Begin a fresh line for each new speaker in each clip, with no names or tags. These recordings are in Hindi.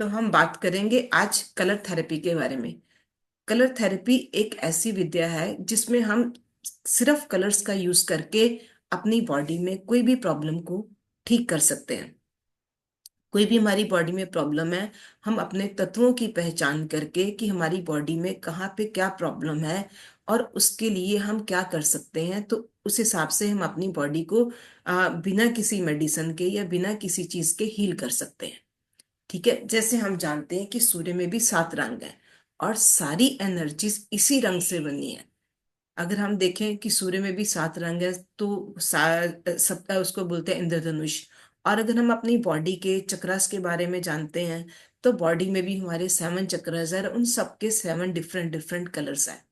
तो हम बात करेंगे आज कलर थेरेपी के बारे में। कलर थेरेपी एक ऐसी विद्या है जिसमें हम सिर्फ कलर्स का यूज करके अपनी बॉडी में कोई भी प्रॉब्लम को ठीक कर सकते हैं। कोई भी हमारी बॉडी में प्रॉब्लम है, हम अपने तत्वों की पहचान करके कि हमारी बॉडी में कहाँ पे क्या प्रॉब्लम है और उसके लिए हम क्या कर सकते हैं, तो उस हिसाब से हम अपनी बॉडी को बिना किसी मेडिसिन के या बिना किसी चीज के हील कर सकते हैं। ठीक है, जैसे हम जानते हैं कि सूर्य में भी 7 रंग हैं और सारी एनर्जीज इसी रंग से बनी है। अगर हम देखें कि सूर्य में भी 7 रंग है तो सबका उसको बोलते हैं इंद्रधनुष। और अगर हम अपनी बॉडी के चक्रास के बारे में जानते हैं तो बॉडी में भी हमारे 7 चक्रास है, उन सबके 7 डिफरेंट डिफरेंट कलर्स हैं।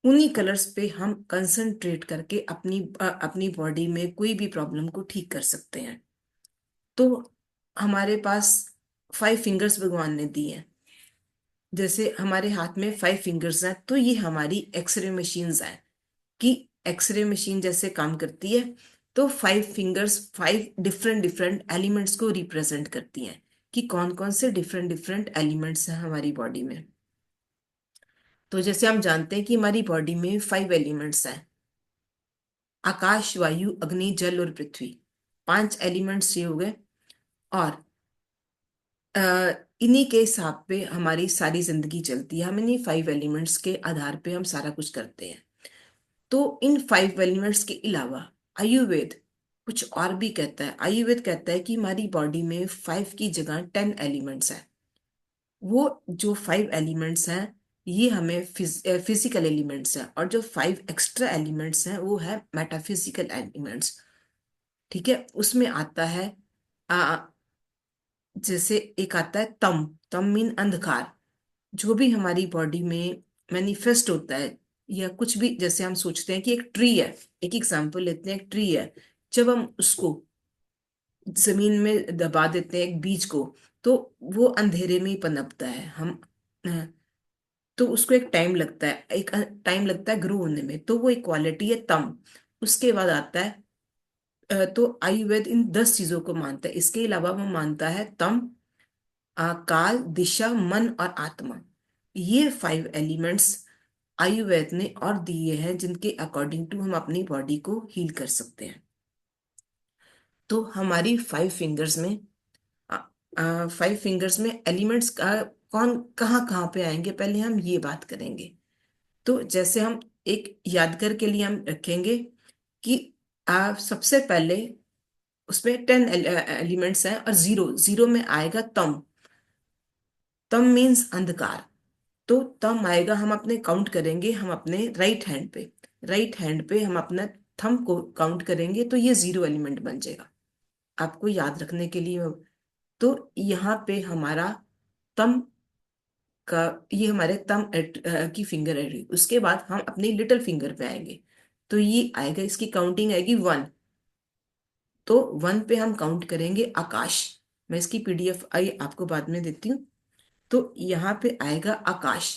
उन्हीं कलर्स पे हम कंसंट्रेट करके अपनी बॉडी में कोई भी प्रॉब्लम को ठीक कर सकते हैं। तो हमारे पास 5 फिंगर्स भगवान ने दी हैं। जैसे हमारे हाथ में 5 फिंगर्स हैं तो ये हमारी एक्सरे मशीन्स हैं कि एक्सरे मशीन जैसे काम करती है। तो 5 फिंगर्स 5 डिफरेंट डिफरेंट एलिमेंट्स को रिप्रेजेंट करती हैं कि कौन कौन से डिफरेंट डिफरेंट एलिमेंट्स हैं हमारी बॉडी में। तो जैसे हम जानते हैं कि हमारी बॉडी में 5 एलिमेंट्स हैं, आकाश वायु अग्नि जल और पृथ्वी। 5 एलिमेंट्स ये हो गए। और अ, इन्हीं के हिसाब पे हमारी सारी जिंदगी चलती है। हम इन्हीं 5 एलिमेंट्स के आधार पे हम सारा कुछ करते हैं। तो इन 5 एलिमेंट्स के अलावा आयुर्वेद कुछ और भी कहता है। आयुर्वेद कहता है कि हमारी बॉडी में 5 की जगह 10 एलिमेंट्स हैं। वो जो 5 एलिमेंट्स हैं ये हमें फिजिकल एलिमेंट्स हैं, और जो 5 एक्स्ट्रा एलिमेंट्स हैं वो है मेटाफिजिकल एलिमेंट्स। ठीक है, उसमें आता है जैसे एक आता है तम। तम मीन अंधकार। जो भी हमारी बॉडी में मैनिफेस्ट होता है या कुछ भी, जैसे हम सोचते हैं कि एक ट्री है, एक एग्जांपल लेते हैं, एक ट्री है। जब हम उसको जमीन में दबा देते हैं एक बीज को, तो वो अंधेरे में ही पनपता है। हम अ, तो उसको एक टाइम लगता है, एक टाइम लगता है ग्रो होने में, तो वो एक क्वालिटी है तम। उसके बाद आता है तो आयुर्वेद इन 10 चीजों को मानता है। इसके अलावा वो मानता है तम, काल, दिशा, मन और आत्मा। ये 5 एलिमेंट्स आयुर्वेद ने और दिए हैं जिनके अकॉर्डिंग टू हम अपनी बॉडी को हील कर सकते हैं। तो हमारी 5 फिंगर्स में 5 फिंगर्स में एलिमेंट्स का कौन कहाँ कहाँ पे आएंगे, पहले हम ये बात करेंगे। तो जैसे हम एक यादगार के लिए हम रखेंगे कि सबसे पहले उसमें 10 एलिमेंट्स हैं और जीरो जीरो में आएगा तम। तम मीन्स अंधकार। तो तम आएगा, हम अपने काउंट करेंगे, हम अपने राइट हैंड पे हम अपना थंब को काउंट करेंगे तो ये 0 एलिमेंट बन जाएगा। आपको याद रखने के लिए तो यहाँ पे हमारा तम का, ये हमारे की फिंगर है। उसके बाद हम अपनी लिटिल फिंगर पे आएंगे तो ये आएगा, इसकी काउंटिंग आएगी 1। तो 1 पे हम काउंट करेंगे आकाश। मैं इसकी पीडीएफ आई आपको बाद में देती हूँ। तो यहाँ पे आएगा आकाश।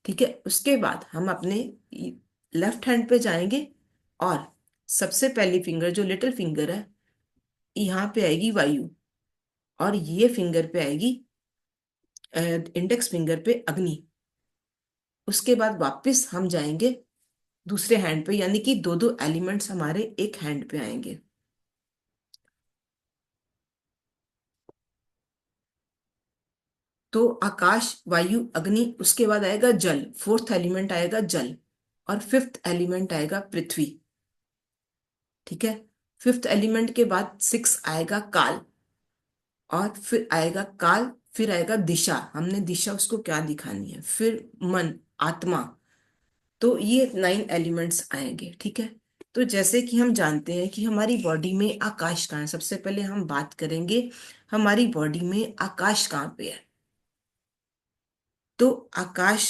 ठीक है, उसके बाद हम अपने लेफ्ट हैंड पे जाएंगे और सबसे पहली फिंगर जो लिटिल फिंगर है यहाँ पे आएगी वायु, और ये फिंगर पे आएगी इंडेक्स फिंगर पे अग्नि। उसके बाद वापस हम जाएंगे दूसरे हैंड पे, यानी कि दो दो एलिमेंट्स हमारे एक हैंड पे आएंगे। तो आकाश वायु अग्नि, उसके बाद आएगा जल, फोर्थ एलिमेंट आएगा जल, और फिफ्थ एलिमेंट आएगा पृथ्वी। ठीक है, फिफ्थ एलिमेंट के बाद 6 आएगा काल, और फिर आएगा काल, फिर आएगा दिशा, हमने दिशा उसको क्या दिखानी है, फिर मन, आत्मा। तो ये 9 एलिमेंट्स आएंगे। ठीक है, तो जैसे कि हम जानते हैं कि हमारी बॉडी में आकाश कहाँ है, सबसे पहले हम बात करेंगे हमारी बॉडी में आकाश कहाँ पे है। तो आकाश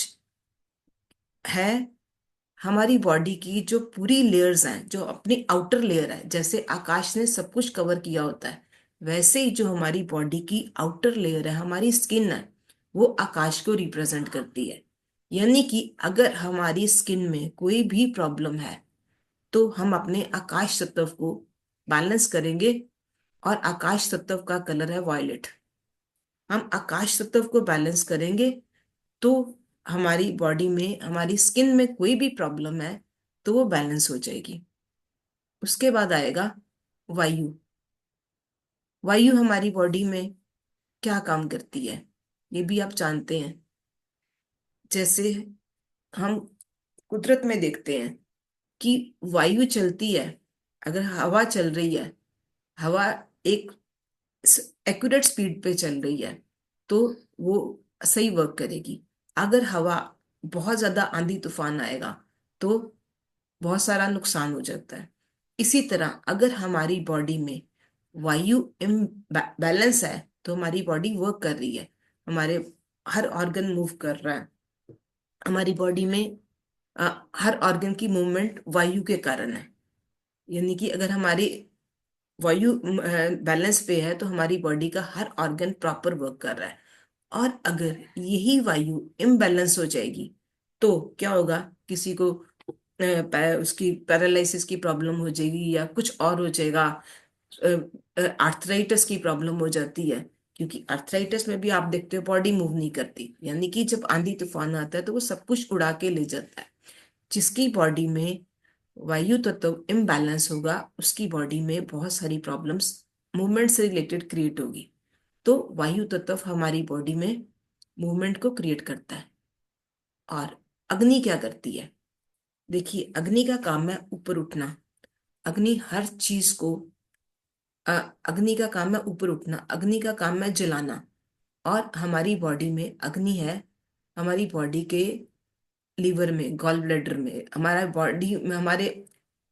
है हमारी बॉडी की जो पूरी लेयर्स हैं, जो अपनी आउटर लेयर है। जैसे आकाश ने सब कुछ कवर किया होता है, वैसे ही जो हमारी बॉडी की आउटर लेयर है, हमारी स्किन है, वो आकाश को रिप्रेजेंट करती है। यानी कि अगर हमारी स्किन में कोई भी प्रॉब्लम है तो हम अपने आकाश तत्व को बैलेंस करेंगे, और आकाश तत्व का कलर है वॉयलेट। हम आकाश तत्व को बैलेंस करेंगे तो हमारी बॉडी में, हमारी स्किन में कोई भी प्रॉब्लम है तो वो बैलेंस हो जाएगी। उसके बाद आएगा वायु। वायु हमारी बॉडी में क्या काम करती है ये भी आप जानते हैं। जैसे हम कुदरत में देखते हैं कि वायु चलती है, अगर हवा चल रही है, हवा एक एक्यूरेट स्पीड पे चल रही है तो वो सही वर्क करेगी। अगर हवा बहुत ज्यादा आंधी तूफान आएगा तो बहुत सारा नुकसान हो जाता है। इसी तरह अगर हमारी बॉडी में वायु बैलेंस है तो हमारी बॉडी वर्क कर रही है, हमारे हर ऑर्गन मूव कर रहा है। हमारी बॉडी में हर ऑर्गन की मूवमेंट वायु के कारण है। यानी कि अगर हमारी वायु बैलेंस पे है तो हमारी बॉडी का हर ऑर्गन प्रॉपर वर्क कर रहा है। और अगर यही वायु इम्बैलेंस हो जाएगी तो क्या होगा, किसी को उसकी पैरालिसिस की प्रॉब्लम हो जाएगी या कुछ और हो जाएगा। आर्थराइटिस की प्रॉब्लम हो जाती है, क्योंकि आर्थराइटिस में भी आप देखते हो बॉडी मूव नहीं करती, यानी कि जब आंधी तूफान आता है तो वो सब कुछ उड़ा के ले जाता है। जिसकी बॉडी में वायु तत्व इम्बैलेंस होगा उसकी बॉडी में बहुत सारी प्रॉब्लम्स मूवमेंट से रिलेटेड क्रिएट होगी। तो वायु तत्व हमारी बॉडी में मूवमेंट को क्रिएट करता है। और अग्नि क्या करती है? देखिए, अग्नि का काम है ऊपर उठना। अग्नि हर चीज को अ, अग्नि का काम है ऊपर उठना, अग्नि का काम है जलाना। और हमारी बॉडी में अग्नि है, हमारी बॉडी के लीवर में, गॉल ब्लैडर में, हमारा बॉडी में, हमारे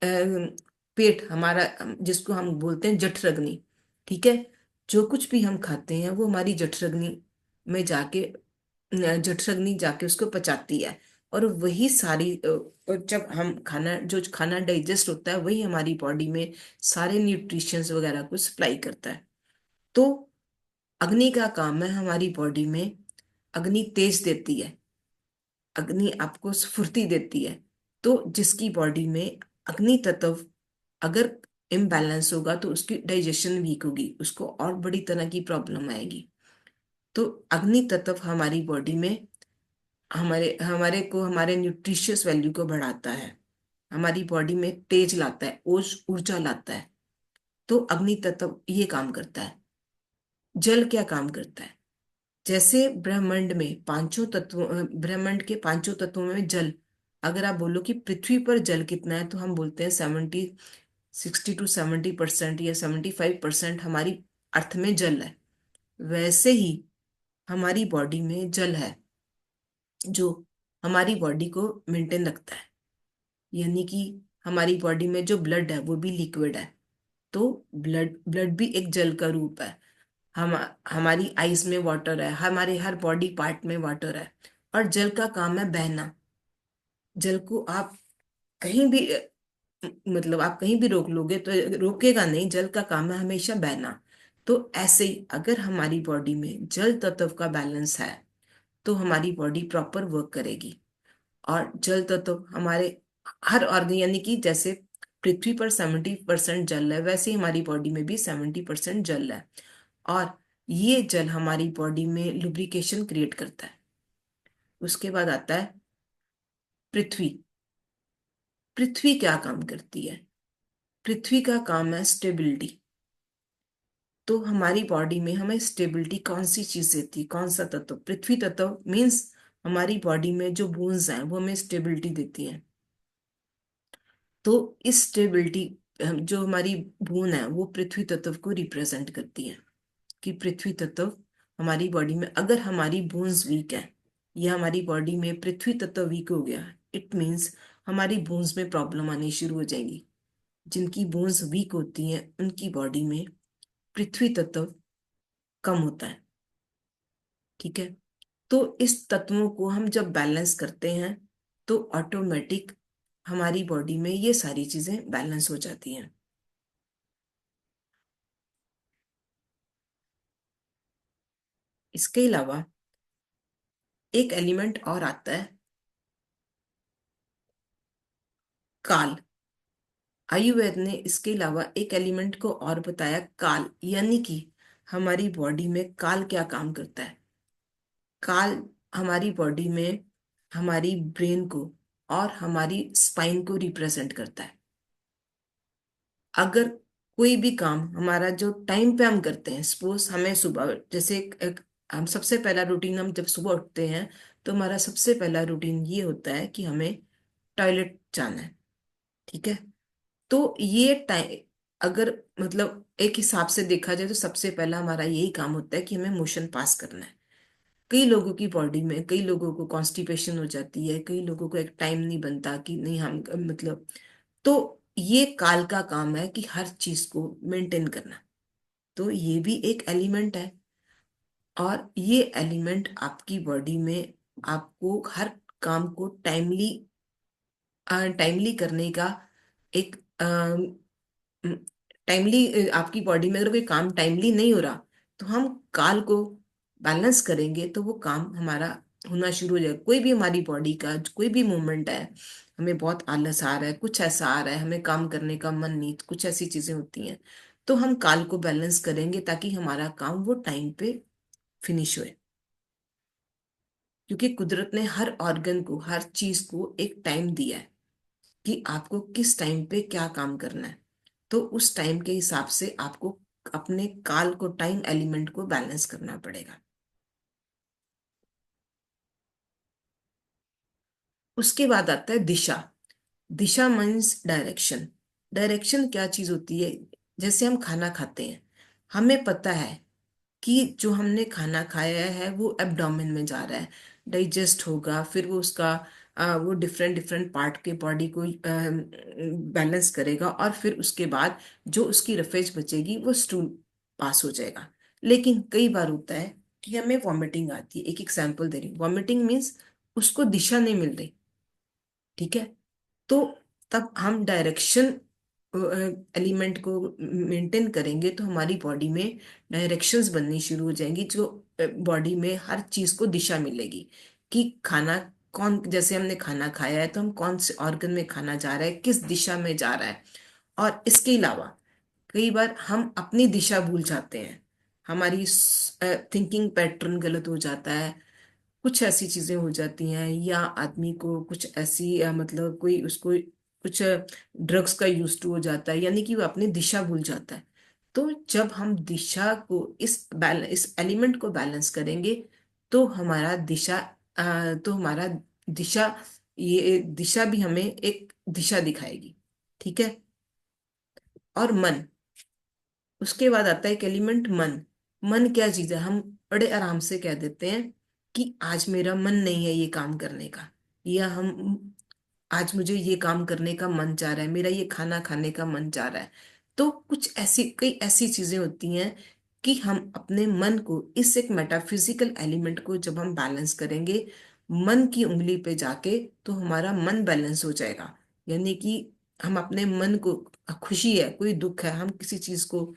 पेट हमारा, जिसको हम बोलते हैं जठराग्नि। ठीक है, जो कुछ भी हम खाते हैं वो हमारी जठराग्नि में जाके, जठराग्नि जाके उसको पचाती है। और वही सारी और जब हम खाना, जो खाना डाइजेस्ट होता है वही हमारी बॉडी में सारे न्यूट्रिशंस वगैरह को सप्लाई करता है। तो अग्नि का काम है हमारी बॉडी में, अग्नि तेज देती है, अग्नि आपको स्फूर्ति देती है। तो जिसकी बॉडी में अग्नि तत्व अगर इम्बैलेंस होगा तो उसकी डाइजेशन वीक होगी, उसको और बड़ी तरह की प्रॉब्लम आएगी। तो अग्नि तत्व हमारी बॉडी में हमारे हमारे को, हमारे न्यूट्रिशियस वैल्यू को बढ़ाता है, हमारी बॉडी में तेज लाता है, ऊर्जा लाता है। तो अग्नि तत्व ये काम करता है। जल क्या काम करता है? जैसे ब्रह्मांड में पांचों तत्वों, ब्रह्मांड के पांचों तत्वों में जल, अगर आप बोलो कि पृथ्वी पर जल कितना है तो हम बोलते हैं 60 to 70% या 75% हमारी अर्थ में जल है। वैसे ही हमारी बॉडी में जल है जो हमारी बॉडी को मेंटेन रखता है। यानी कि हमारी बॉडी में जो ब्लड है वो भी लिक्विड है। तो ब्लड ब्लड भी एक जल का रूप है। हम हमारी आईज में वाटर है, हमारे हर बॉडी पार्ट में वाटर है। और जल का काम है बहना। जल को आप कहीं भी मतलब आप कहीं भी रोक लोगे तो रोकेगा नहीं, जल का काम है हमेशा बहना। तो ऐसे ही अगर हमारी बॉडी में जल तत्व का बैलेंस है तो हमारी बॉडी प्रॉपर वर्क करेगी। और जल तत्व हमारे हर ऑर्गन, यानी कि जैसे पृथ्वी पर 70% जल है वैसे ही हमारी बॉडी में भी 70% जल है। और ये जल हमारी बॉडी में लुब्रिकेशन क्रिएट करता है। उसके बाद आता है पृथ्वी। पृथ्वी क्या काम करती है? पृथ्वी का काम है स्टेबिलिटी। तो हमारी बॉडी में हमें स्टेबिलिटी कौन सी चीज देती है, कौन सा तत्व? पृथ्वी तत्व मीन्स हमारी बॉडी में जो बोन्स हैं वो हमें स्टेबिलिटी देती हैं। तो इस स्टेबिलिटी, जो हमारी बोन है वो पृथ्वी तत्व को रिप्रेजेंट करती है। कि पृथ्वी तत्व हमारी बॉडी में, अगर हमारी बोन्स वीक है या हमारी बॉडी में पृथ्वी तत्व वीक हो गया, इट मीन्स हमारी बोन्स में प्रॉब्लम आनी शुरू हो जाएगी। जिनकी बोन्स वीक होती हैं उनकी बॉडी में पृथ्वी तत्व कम होता है। ठीक है, तो इस तत्वों को हम जब बैलेंस करते हैं तो ऑटोमेटिक हमारी बॉडी में ये सारी चीजें बैलेंस हो जाती हैं। इसके अलावा एक एलिमेंट और आता है, काल। आयुर्वेद ने इसके अलावा एक एलिमेंट को और बताया, काल, यानी कि हमारी बॉडी में काल क्या काम करता है? काल हमारी बॉडी में हमारी ब्रेन को और हमारी स्पाइन को रिप्रेजेंट करता है। अगर कोई भी काम हमारा जो टाइम पे हम करते हैं, सपोज हमें सुबह जैसे हम सबसे पहला रूटीन, हम जब सुबह उठते हैं तो हमारा सबसे पहला रूटीन ये होता है कि हमें टॉयलेट जाना है। ठीक है। तो ये टाइम, अगर मतलब एक हिसाब से देखा जाए तो सबसे पहला हमारा यही काम होता है कि हमें मोशन पास करना है। कई लोगों की बॉडी में, कई लोगों को कॉन्स्टिपेशन हो जाती है, कई लोगों को एक टाइम नहीं बनता कि नहीं हम मतलब, तो ये काल का काम है कि हर चीज को मेंटेन करना। तो ये भी एक एलिमेंट है। और ये एलिमेंट आपकी बॉडी में आपको हर काम को टाइमली करने का एक टाइमली, आपकी बॉडी में अगर कोई काम टाइमली नहीं हो रहा तो हम काल को बैलेंस करेंगे तो वो काम हमारा होना शुरू हो जाएगा। कोई भी हमारी बॉडी का कोई भी मूवमेंट है, हमें बहुत आलस आ रहा है, कुछ ऐसा आ रहा है, हमें काम करने का मन नहीं, कुछ ऐसी चीजें होती हैं, तो हम काल को बैलेंस करेंगे ताकि हमारा काम वो टाइम पे फिनिश होए। क्योंकि कुदरत ने हर ऑर्गन को, हर चीज को एक टाइम दिया है कि आपको किस टाइम पे क्या काम करना है। तो उस टाइम के हिसाब से आपको अपने काल को, टाइम एलिमेंट को बैलेंस करना पड़ेगा। उसके बाद आता है दिशा। दिशा मीन्स डायरेक्शन। डायरेक्शन क्या चीज होती है? जैसे हम खाना खाते हैं, हमें पता है कि जो हमने खाना खाया है वो एब्डोमेन में जा रहा है, डाइजेस्ट होगा, फिर वो उसका वो डिफरेंट डिफरेंट पार्ट के बॉडी को बैलेंस करेगा, और फिर उसके बाद जो उसकी रफेज बचेगी वो स्टूल पास हो जाएगा। लेकिन कई बार होता है कि हमें वॉमिटिंग आती है। एक एग्जांपल दे रही हूँ, वॉमिटिंग मीन्स उसको दिशा नहीं मिल रही। ठीक है। तो तब हम डायरेक्शन एलिमेंट को मेंटेन करेंगे तो हमारी बॉडी में डायरेक्शंस बननी शुरू हो जाएंगी, जो बॉडी में हर चीज को दिशा मिलेगी कि खाना कौन, जैसे हमने खाना खाया है तो हम कौन से ऑर्गन में खाना जा रहा है, किस दिशा में जा रहा है। और इसके अलावा कई बार हम अपनी दिशा भूल जाते हैं, हमारी थिंकिंग पैटर्न गलत हो जाता है, कुछ ऐसी चीजें हो जाती हैं, या आदमी को कुछ ऐसी मतलब कोई उसको कुछ ड्रग्स का यूज टू हो जाता है, यानी कि वो अपनी दिशा भूल जाता है। तो जब हम दिशा को, इस एलिमेंट को बैलेंस करेंगे तो हमारा दिशा तो हमारा दिशा, ये दिशा भी हमें एक दिशा दिखाएगी। ठीक है। और मन, उसके बाद आता है एक एलिमेंट मन। मन क्या चीज है? हम बड़े आराम से कह देते हैं कि आज मेरा मन नहीं है ये काम करने का, या हम आज मुझे ये काम करने का मन चाह रहा है, मेरा ये खाना खाने का मन चाह रहा है। तो कुछ ऐसी, कई ऐसी चीजें होती हैं कि हम अपने मन को, इस एक मेटाफिजिकल एलिमेंट को जब हम बैलेंस करेंगे मन की उंगली पे जाके, तो हमारा मन बैलेंस हो जाएगा। यानी कि हम अपने मन को, खुशी है, कोई दुख है, हम किसी चीज को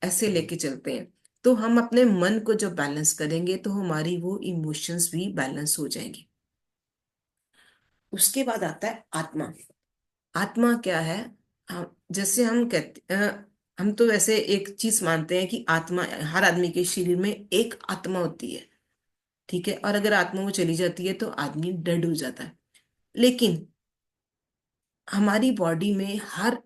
ऐसे लेके चलते हैं, तो हम अपने मन को जब बैलेंस करेंगे तो हमारी वो इमोशंस भी बैलेंस हो जाएंगी। उसके बाद आता है आत्मा। आत्मा क्या है? जैसे हम कहते हम तो वैसे एक चीज मानते हैं कि आत्मा, हर आदमी के शरीर में एक आत्मा होती है। ठीक है। और अगर आत्मा वो चली जाती है तो आदमी डेड हो जाता है। लेकिन हमारी बॉडी में हर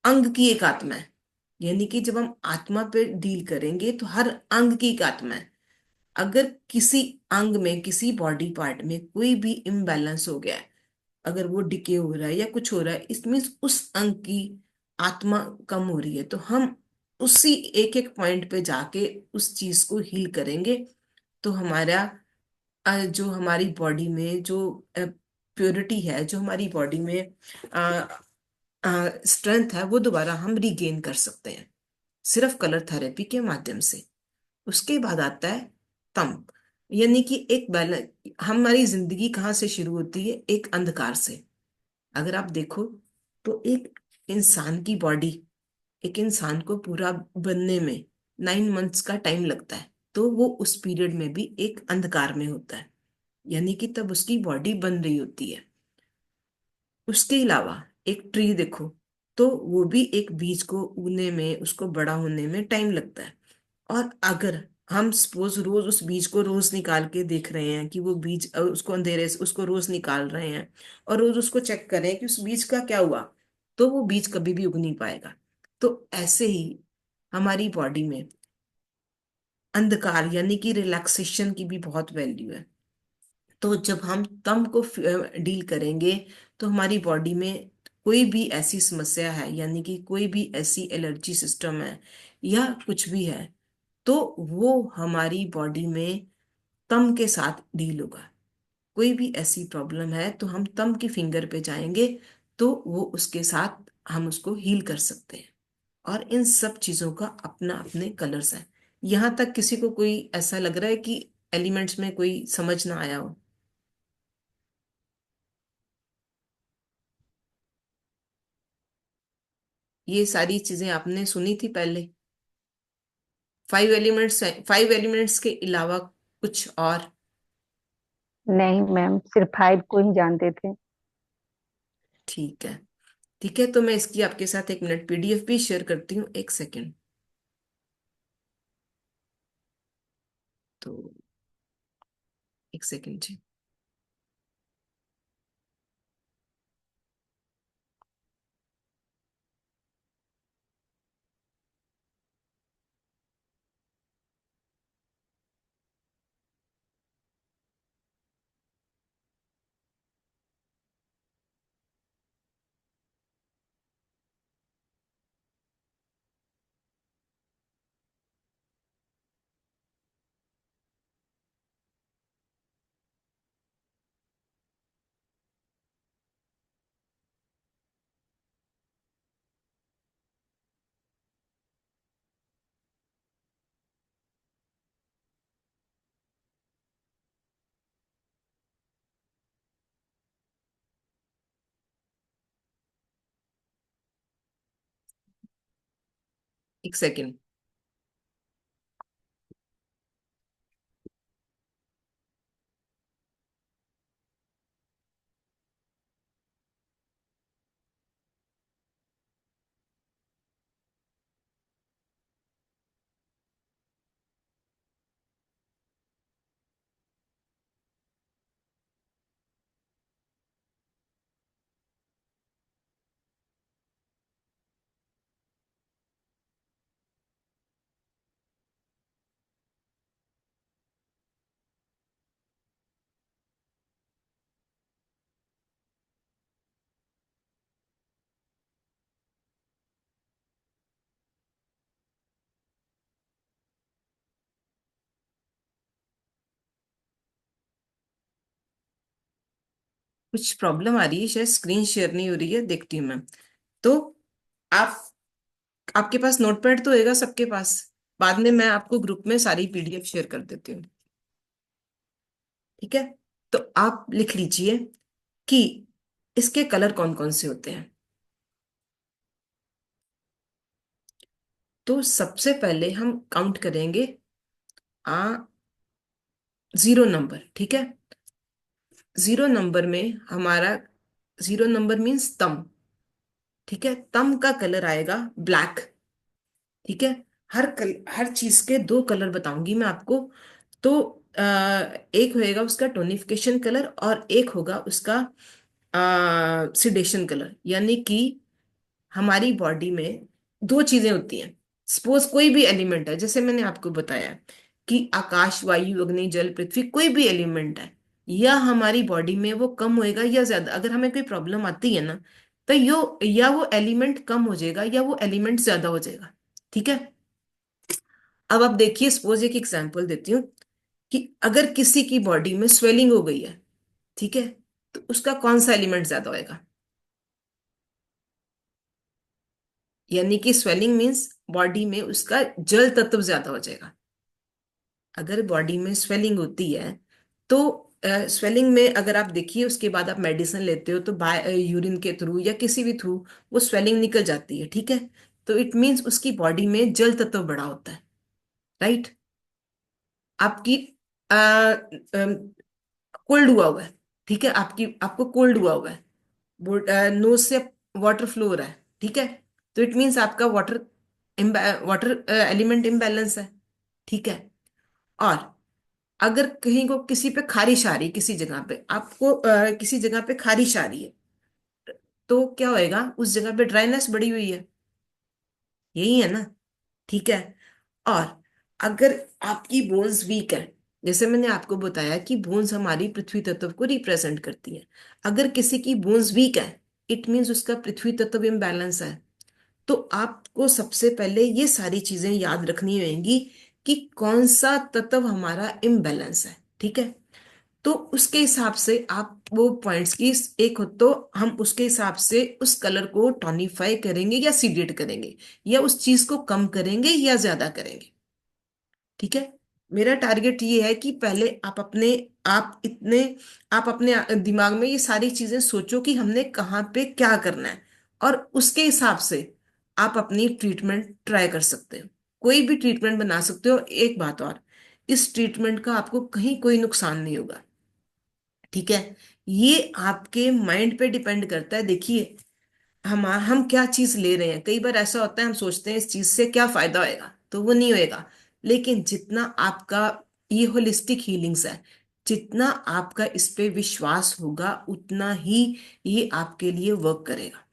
अंग की एक आत्मा है। यानी कि जब हम आत्मा पे डील करेंगे तो हर अंग की एक आत्मा है। अगर किसी अंग में, किसी बॉडी पार्ट में कोई भी इम्बैलेंस हो गया है, अगर वो डिके हो रहा है या कुछ हो रहा है, इट मीन्स उस अंग की आत्मा कम हो रही है, तो हम उसी एक एक पॉइंट पे जाके उस चीज को हील करेंगे। तो हमारा जो हमारी बॉडी में जो प्योरिटी है, जो हमारी बॉडी में स्ट्रेंथ है, वो दोबारा हम रिगेन कर सकते हैं सिर्फ कलर थेरेपी के माध्यम से। उसके बाद आता है तम। यानी कि एक बैलेंस, हमारी जिंदगी कहाँ से शुरू होती है? एक अंधकार से। अगर आप देखो तो एक इंसान की बॉडी, एक इंसान को पूरा बनने में 9 मंथ्स का टाइम लगता है, तो वो उस पीरियड में भी एक अंधकार में होता है, यानी कि तब उसकी बॉडी बन रही होती है। उसके अलावा एक ट्री देखो, तो वो भी एक बीज को उगने में, उसको बड़ा होने में टाइम लगता है। और अगर हम सपोज रोज उस बीज को रोज निकाल के देख रहे हैं कि वो बीज उसको अंधेरे से उसको रोज निकाल रहे हैं और रोज उसको चेक करें कि उस बीज का क्या हुआ, तो वो बीज कभी भी उग नहीं पाएगा। तो ऐसे ही हमारी बॉडी में अंधकार यानी कि रिलैक्सेशन की भी बहुत वैल्यू है। तो जब हम तम को डील करेंगे, तो हमारी बॉडी में कोई भी ऐसी समस्या है यानी कि कोई भी ऐसी एलर्जी सिस्टम है या कुछ भी है, तो वो हमारी बॉडी में तम के साथ डील होगा। कोई भी ऐसी प्रॉब्लम है तो हम तम की फिंगर पे जाएंगे, तो वो उसके साथ हम उसको हील कर सकते हैं। और इन सब चीजों का अपना अपने कलर्स हैं। यहां तक किसी को कोई ऐसा लग रहा है कि एलिमेंट्स में कोई समझ ना आया हो? ये सारी चीजें आपने सुनी थी पहले? 5 एलिमेंट्स, 5 एलिमेंट्स के अलावा कुछ और?
नहीं मैम, सिर्फ 5 को ही जानते थे।
ठीक है। ठीक है, तो मैं इसकी आपके साथ 1 मिनट पीडीएफ भी शेयर करती हूँ, 1 सेकेंड। तो 1 सेकेंड जी। 1 सेकेंड। कुछ प्रॉब्लम आ रही है, शायद स्क्रीन शेयर नहीं हो रही है, देखती हूँ मैं। तो आप आपके पास नोटपैड तो होगा सबके पास? बाद में मैं आपको ग्रुप में सारी पीडीएफ शेयर कर देती हूँ। ठीक है, तो आप लिख लीजिए कि इसके कलर कौन कौन से होते हैं। तो सबसे पहले हम काउंट करेंगे आ 0 नंबर, ठीक है? 0 नंबर में हमारा 0 नंबर मीन्स तम। ठीक है, तम का कलर आएगा ब्लैक। ठीक है, हर चीज के 2 कलर बताऊंगी मैं आपको। तो एक होएगा उसका टोनिफिकेशन कलर और एक होगा उसका सिडेशन कलर। यानी कि हमारी बॉडी में 2 चीजें होती हैं। सपोज कोई भी एलिमेंट है, जैसे मैंने आपको बताया कि आकाश, वायु, अग्नि, जल, पृथ्वी, कोई भी एलिमेंट है, या हमारी बॉडी में वो कम होएगा या ज्यादा। अगर हमें कोई प्रॉब्लम आती है ना, तो यो या वो एलिमेंट कम हो जाएगा या वो एलिमेंट ज्यादा हो जाएगा। ठीक है, अब आप देखिए, सपोज एक एग्जांपल देती हूँ कि अगर किसी की बॉडी में स्वेलिंग हो गई है, ठीक है, तो उसका कौन सा एलिमेंट ज्यादा होएगा? यानी कि स्वेलिंग मीन्स बॉडी में उसका जल तत्व ज्यादा हो जाएगा। अगर बॉडी में स्वेलिंग होती है, तो स्वेलिंग में अगर आप देखिए उसके बाद आप मेडिसिन लेते हो, तो बाय यूरिन के थ्रू या किसी भी थ्रू वो स्वेलिंग निकल जाती है। ठीक है, तो इट मीन्स उसकी बॉडी में जल तत्व बड़ा होता है। राइट? आपकी कोल्ड हुआ हुआ है, ठीक है, आपको कोल्ड हुआ हुआ है, नोज से वाटर फ्लो हो रहा है, ठीक है, तो इट मीन्स आपका वाटर एलिमेंट इम्बैलेंस है। ठीक है। और अगर कहीं को किसी पे खारिश आ रही, किसी जगह पे आपको किसी जगह पे खारिश आ रही है, तो क्या होएगा, उस जगह पे ड्राइनेस बढ़ी हुई है, यही है ना। ठीक है। और अगर आपकी बोन्स वीक है, जैसे मैंने आपको बताया कि बोन्स हमारी पृथ्वी तत्व को रिप्रेजेंट करती है, अगर किसी की बोन्स वीक है, इट मीन्स उसका पृथ्वी तत्व इम्बैलेंस है। तो आपको सबसे पहले ये सारी चीजें याद रखनी होंगी कि कौन सा तत्व हमारा इम्बैलेंस है। ठीक है। तो उसके हिसाब से आप वो पॉइंट्स की एक हो, तो हम उसके हिसाब से उस कलर को टोनिफाई करेंगे या सीडेट करेंगे, या उस चीज को कम करेंगे या ज्यादा करेंगे। ठीक है। मेरा टारगेट ये है कि पहले आप अपने दिमाग में ये सारी चीजें सोचो कि हमने कहाँ पे क्या करना है, और उसके हिसाब से आप अपनी ट्रीटमेंट ट्राई कर सकते हो, कोई भी ट्रीटमेंट बना सकते हो। एक बात और, इस ट्रीटमेंट का आपको कहीं कोई नुकसान नहीं होगा। ठीक है। ये आपके माइंड पे डिपेंड करता है। देखिए, हम क्या चीज ले रहे हैं, कई बार ऐसा होता है हम सोचते हैं इस चीज से क्या फायदा होएगा, तो वो नहीं होएगा। लेकिन जितना आपका ये होलिस्टिक हीलिंग्स है, जितना आपका इस पे विश्वास होगा, उतना ही ये आपके लिए वर्क करेगा।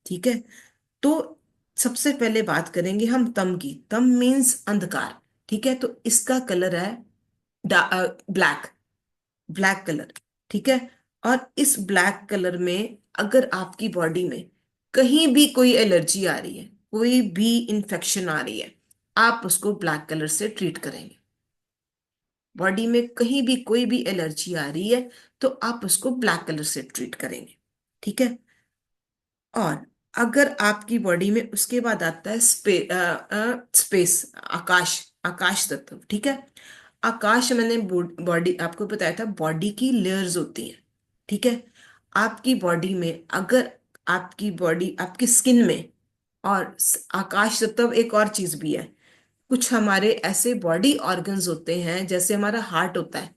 ठीक है। तो सबसे पहले बात करेंगे हम तम की। तम मीन्स अंधकार। ठीक है। तो इसका कलर है ब्लैक, ब्लैक कलर। ठीक है। और इस ब्लैक कलर में अगर आपकी बॉडी में कहीं भी कोई एलर्जी आ रही है, कोई भी इंफेक्शन आ रही है, आप उसको ब्लैक कलर से ट्रीट करेंगे। बॉडी में कहीं भी कोई भी एलर्जी आ रही है, तो आप उसको ब्लैक कलर से ट्रीट करेंगे। ठीक है। और अगर आपकी बॉडी में उसके बाद आता है स्पेस, आकाश, आकाश तत्व। ठीक है। आकाश, मैंने बॉडी आपको बताया था, बॉडी की लेयर्स होती हैं। ठीक है। आपकी बॉडी में अगर आपकी बॉडी, आपकी स्किन में, और आकाश तत्व एक और चीज भी है, कुछ हमारे ऐसे बॉडी ऑर्गन्स होते हैं, जैसे हमारा हार्ट होता है,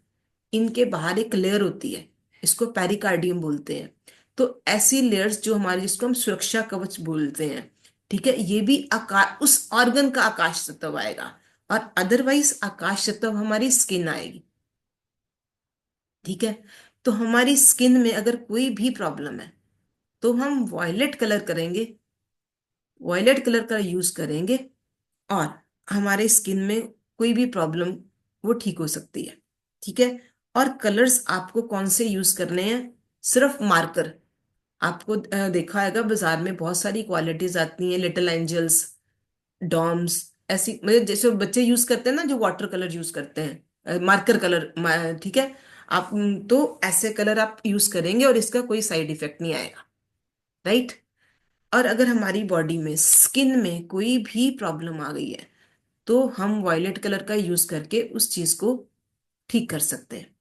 इनके बाहर एक लेयर होती है, इसको पेरिकार्डियम बोलते हैं। तो ऐसी लेयर्स जो हमारी, जिसको हम सुरक्षा कवच बोलते हैं, ठीक है, ये भी आकाश, उस ऑर्गन का आकाश तत्व आएगा। और अदरवाइज आकाश तत्व हमारी स्किन आएगी। ठीक है। तो हमारी स्किन में अगर कोई भी प्रॉब्लम है, तो हम वॉयलेट कलर करेंगे, वॉयलेट कलर का यूज करेंगे, और हमारे स्किन में कोई भी प्रॉब्लम वो ठीक हो सकती है। ठीक है। और कलर्स आपको कौन से यूज करने हैं, सिर्फ मार्कर। आपको देखा होगा बाजार में बहुत सारी क्वालिटीज आती हैं, लिटिल एंजल्स, डॉम्स, ऐसी, मतलब जैसे बच्चे यूज करते हैं ना, जो वाटर कलर यूज करते हैं, मार्कर कलर। ठीक है। आप तो ऐसे कलर आप यूज करेंगे और इसका कोई साइड इफेक्ट नहीं आएगा। राइट। और अगर हमारी बॉडी में, स्किन में कोई भी प्रॉब्लम आ गई है, तो हम वॉयलेट कलर का यूज करके उस चीज को ठीक कर सकते हैं।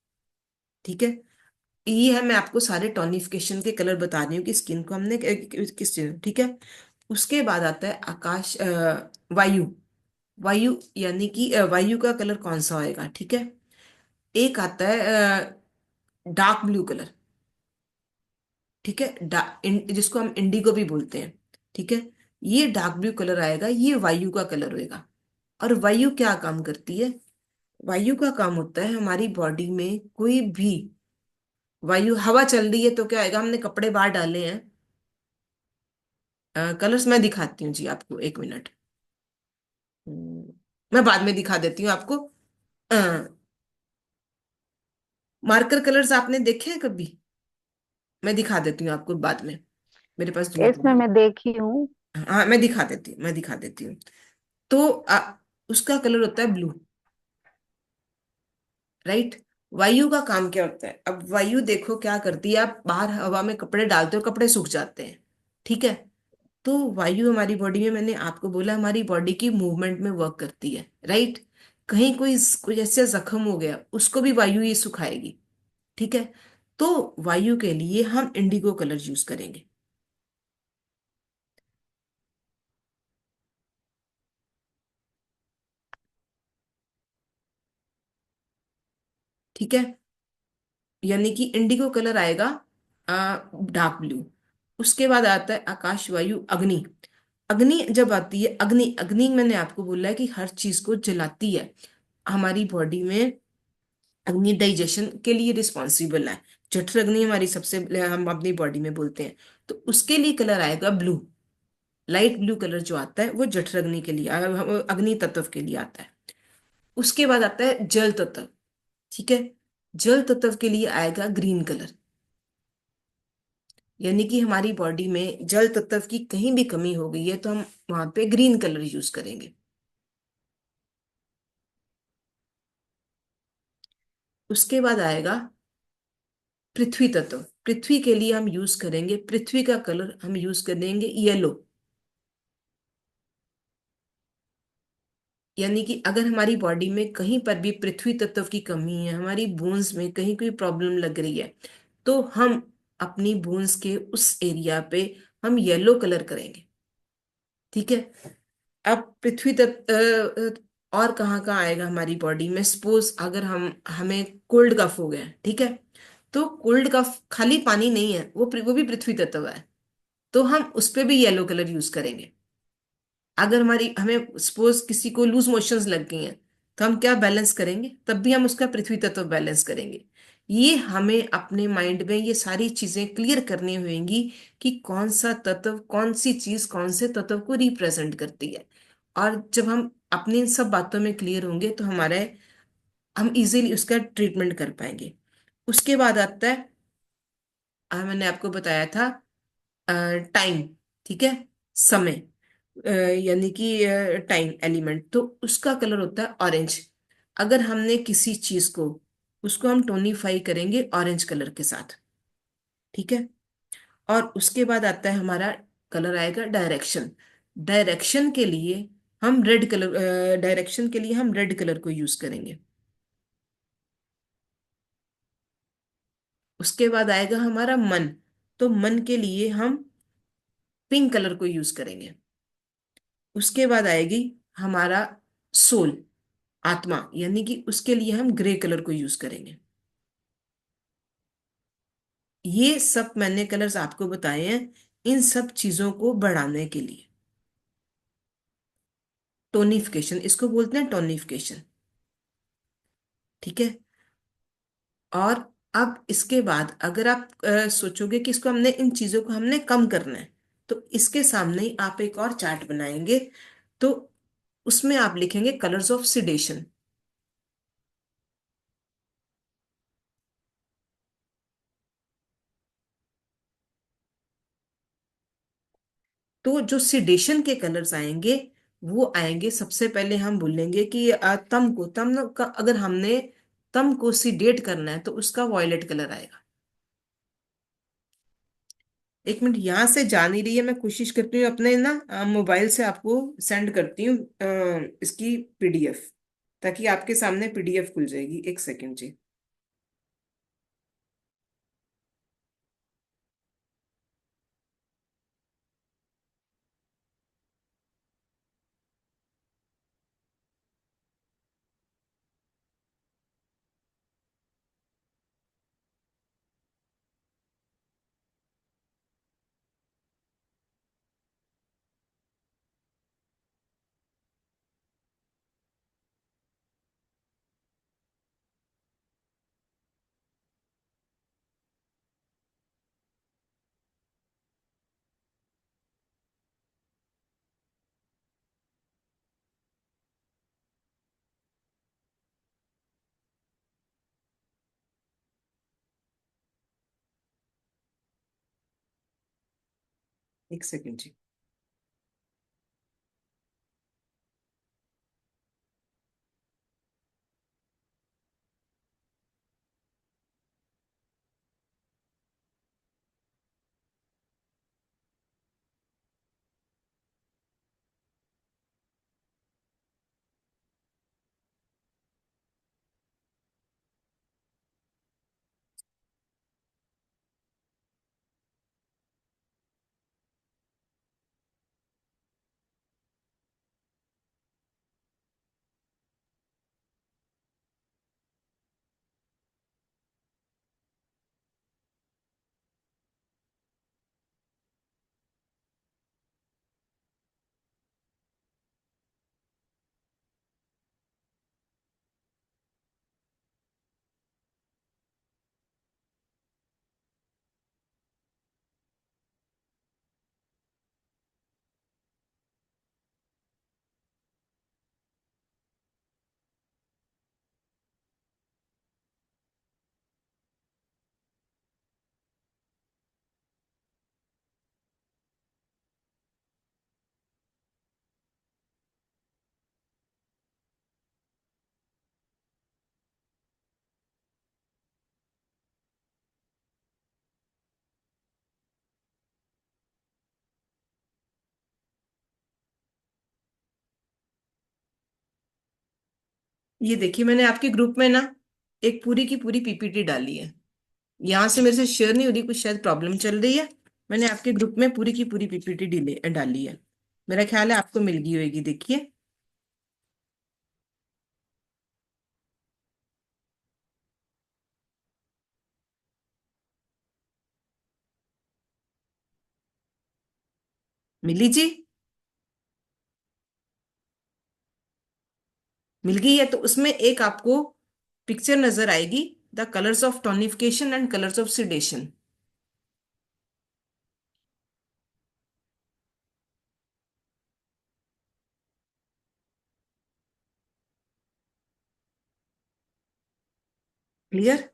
ठीक है। ये है, मैं आपको सारे टोनिफिकेशन के कलर बता रही हूँ कि स्किन को हमने किस चीज। ठीक है। उसके बाद आता है आकाश, वायु। वायु यानी कि वायु का कलर कौन सा होएगा। ठीक है। एक आता है डार्क ब्लू कलर। ठीक है। जिसको हम इंडिगो भी बोलते हैं। ठीक है। ये डार्क ब्लू कलर आएगा, ये वायु का कलर होएगा। और वायु क्या काम करती है, वायु का काम होता है हमारी बॉडी में कोई भी वायु, हवा चल रही है तो क्या आएगा, हमने कपड़े बाहर डाले हैं, कलर्स मैं दिखाती हूँ जी आपको, एक मिनट। मैं बाद में दिखा देती हूँ आपको। मार्कर कलर्स आपने देखे हैं कभी, मैं दिखा देती हूँ आपको बाद में, मेरे पास धूप
इसमें
है।
मैं देखी हूँ।
हाँ, मैं दिखा देती हूँ। तो उसका कलर होता है ब्लू। राइट। वायु का काम क्या होता है, अब वायु देखो क्या करती है, आप बाहर हवा में कपड़े डालते हो, कपड़े सूख जाते हैं। ठीक है। तो वायु हमारी बॉडी में, मैंने आपको बोला, हमारी बॉडी की मूवमेंट में वर्क करती है। राइट। कहीं कोई कोई ऐसा जख्म हो गया, उसको भी वायु ही सुखाएगी। ठीक है। तो वायु के लिए हम इंडिगो कलर यूज करेंगे। ठीक है। यानी कि इंडिगो कलर आएगा डार्क ब्लू। उसके बाद आता है आकाश, वायु, अग्नि। अग्नि जब आती है, अग्नि अग्नि मैंने आपको बोला है कि हर चीज को जलाती है हमारी बॉडी में। अग्नि डाइजेशन के लिए रिस्पॉन्सिबल है। जठर अग्नि हमारी सबसे, हम अपनी बॉडी में बोलते हैं। तो उसके लिए कलर आएगा ब्लू। लाइट ब्लू कलर जो आता है वो जठर अग्नि के लिए, अग्नि तत्व के लिए आता है। उसके बाद आता है जल तत्व। ठीक है। जल तत्व के लिए आएगा ग्रीन कलर। यानी कि हमारी बॉडी में जल तत्व की कहीं भी कमी हो गई है तो हम वहां पे ग्रीन कलर यूज करेंगे। उसके बाद आएगा पृथ्वी तत्व। पृथ्वी के लिए हम यूज करेंगे, पृथ्वी का कलर हम यूज करेंगे येलो। यानी कि अगर हमारी बॉडी में कहीं पर भी पृथ्वी तत्व की कमी है, हमारी बोन्स में कहीं कोई प्रॉब्लम लग रही है, तो हम अपनी बोन्स के उस एरिया पे हम येलो कलर करेंगे। ठीक है। अब पृथ्वी तत्व और कहाँ कहाँ आएगा हमारी बॉडी में? सपोज अगर हम हमें कोल्ड कफ हो गया, ठीक है, तो कोल्ड कफ खाली पानी नहीं है, वो भी पृथ्वी तत्व है। तो हम उस पे भी येलो कलर यूज करेंगे। अगर हमारी हमें सपोज किसी को लूज मोशंस लग गई हैं, तो हम क्या बैलेंस करेंगे? तब भी हम उसका पृथ्वी तत्व बैलेंस करेंगे। ये हमें अपने माइंड में ये सारी चीजें क्लियर करनी होंगी कि कौन सा तत्व, कौन सी चीज कौन से तत्व को रिप्रेजेंट करती है। और जब हम अपनी इन सब बातों में क्लियर होंगे तो हमारे, हम इजीली उसका ट्रीटमेंट कर पाएंगे। उसके बाद आता है, मैंने आपको बताया था टाइम। ठीक है। समय, यानी कि टाइम एलिमेंट, तो उसका कलर होता है ऑरेंज। अगर हमने किसी चीज को, उसको हम टोनिफाई करेंगे ऑरेंज कलर के साथ। ठीक है। और उसके बाद आता है हमारा कलर आएगा डायरेक्शन। डायरेक्शन के लिए हम रेड कलर, डायरेक्शन के लिए हम रेड कलर को यूज करेंगे। उसके बाद आएगा हमारा मन। तो मन के लिए हम पिंक कलर को यूज करेंगे। उसके बाद आएगी हमारा सोल, आत्मा, यानी कि उसके लिए हम ग्रे कलर को यूज करेंगे। ये सब मैंने कलर्स आपको बताए हैं इन सब चीजों को बढ़ाने के लिए। टोनिफिकेशन इसको बोलते हैं, टोनिफिकेशन। ठीक है। और अब इसके बाद अगर आप सोचोगे कि इसको हमने, इन चीजों को हमने कम करना है, तो इसके सामने ही आप एक और चार्ट बनाएंगे। तो उसमें आप लिखेंगे कलर्स ऑफ सिडेशन। तो जो सिडेशन के कलर्स आएंगे वो आएंगे, सबसे पहले हम बोलेंगे कि तम को, तम का अगर हमने तम को सिडेट करना है तो उसका वॉयलेट कलर आएगा। एक मिनट, यहाँ से जा नहीं रही है, मैं कोशिश करती हूँ अपने ना मोबाइल से आपको सेंड करती हूँ इसकी पीडीएफ, ताकि आपके सामने पीडीएफ खुल जाएगी। एक सेकंड जी। एक सेकंड जी। ये देखिए, मैंने आपके ग्रुप में ना एक पूरी की पूरी पीपीटी डाली है। यहाँ से मेरे से शेयर नहीं हो रही, कुछ शायद प्रॉब्लम चल रही है। मैंने आपके ग्रुप में पूरी की पूरी पीपीटी डाली है। मेरा ख्याल है आपको मिल गई होगी, देखिए। मिली जी? मिल गई है तो उसमें एक आपको पिक्चर नजर आएगी, the colours of tonification and colours of sedation. Clear?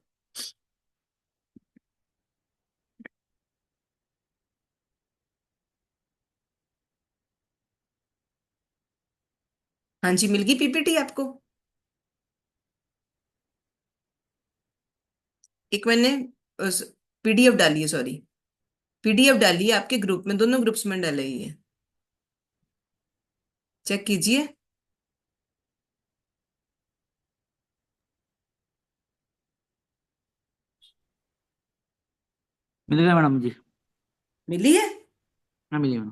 हाँ जी, मिल गई पीपीटी आपको। एक मैंने पीडीएफ डाली है, सॉरी, पीडीएफ डाली है आपके ग्रुप में, दोनों ग्रुप्स में डाली है। चेक कीजिए।
मिल गया मैडम जी।
मिली है?
हाँ मिली मैडम।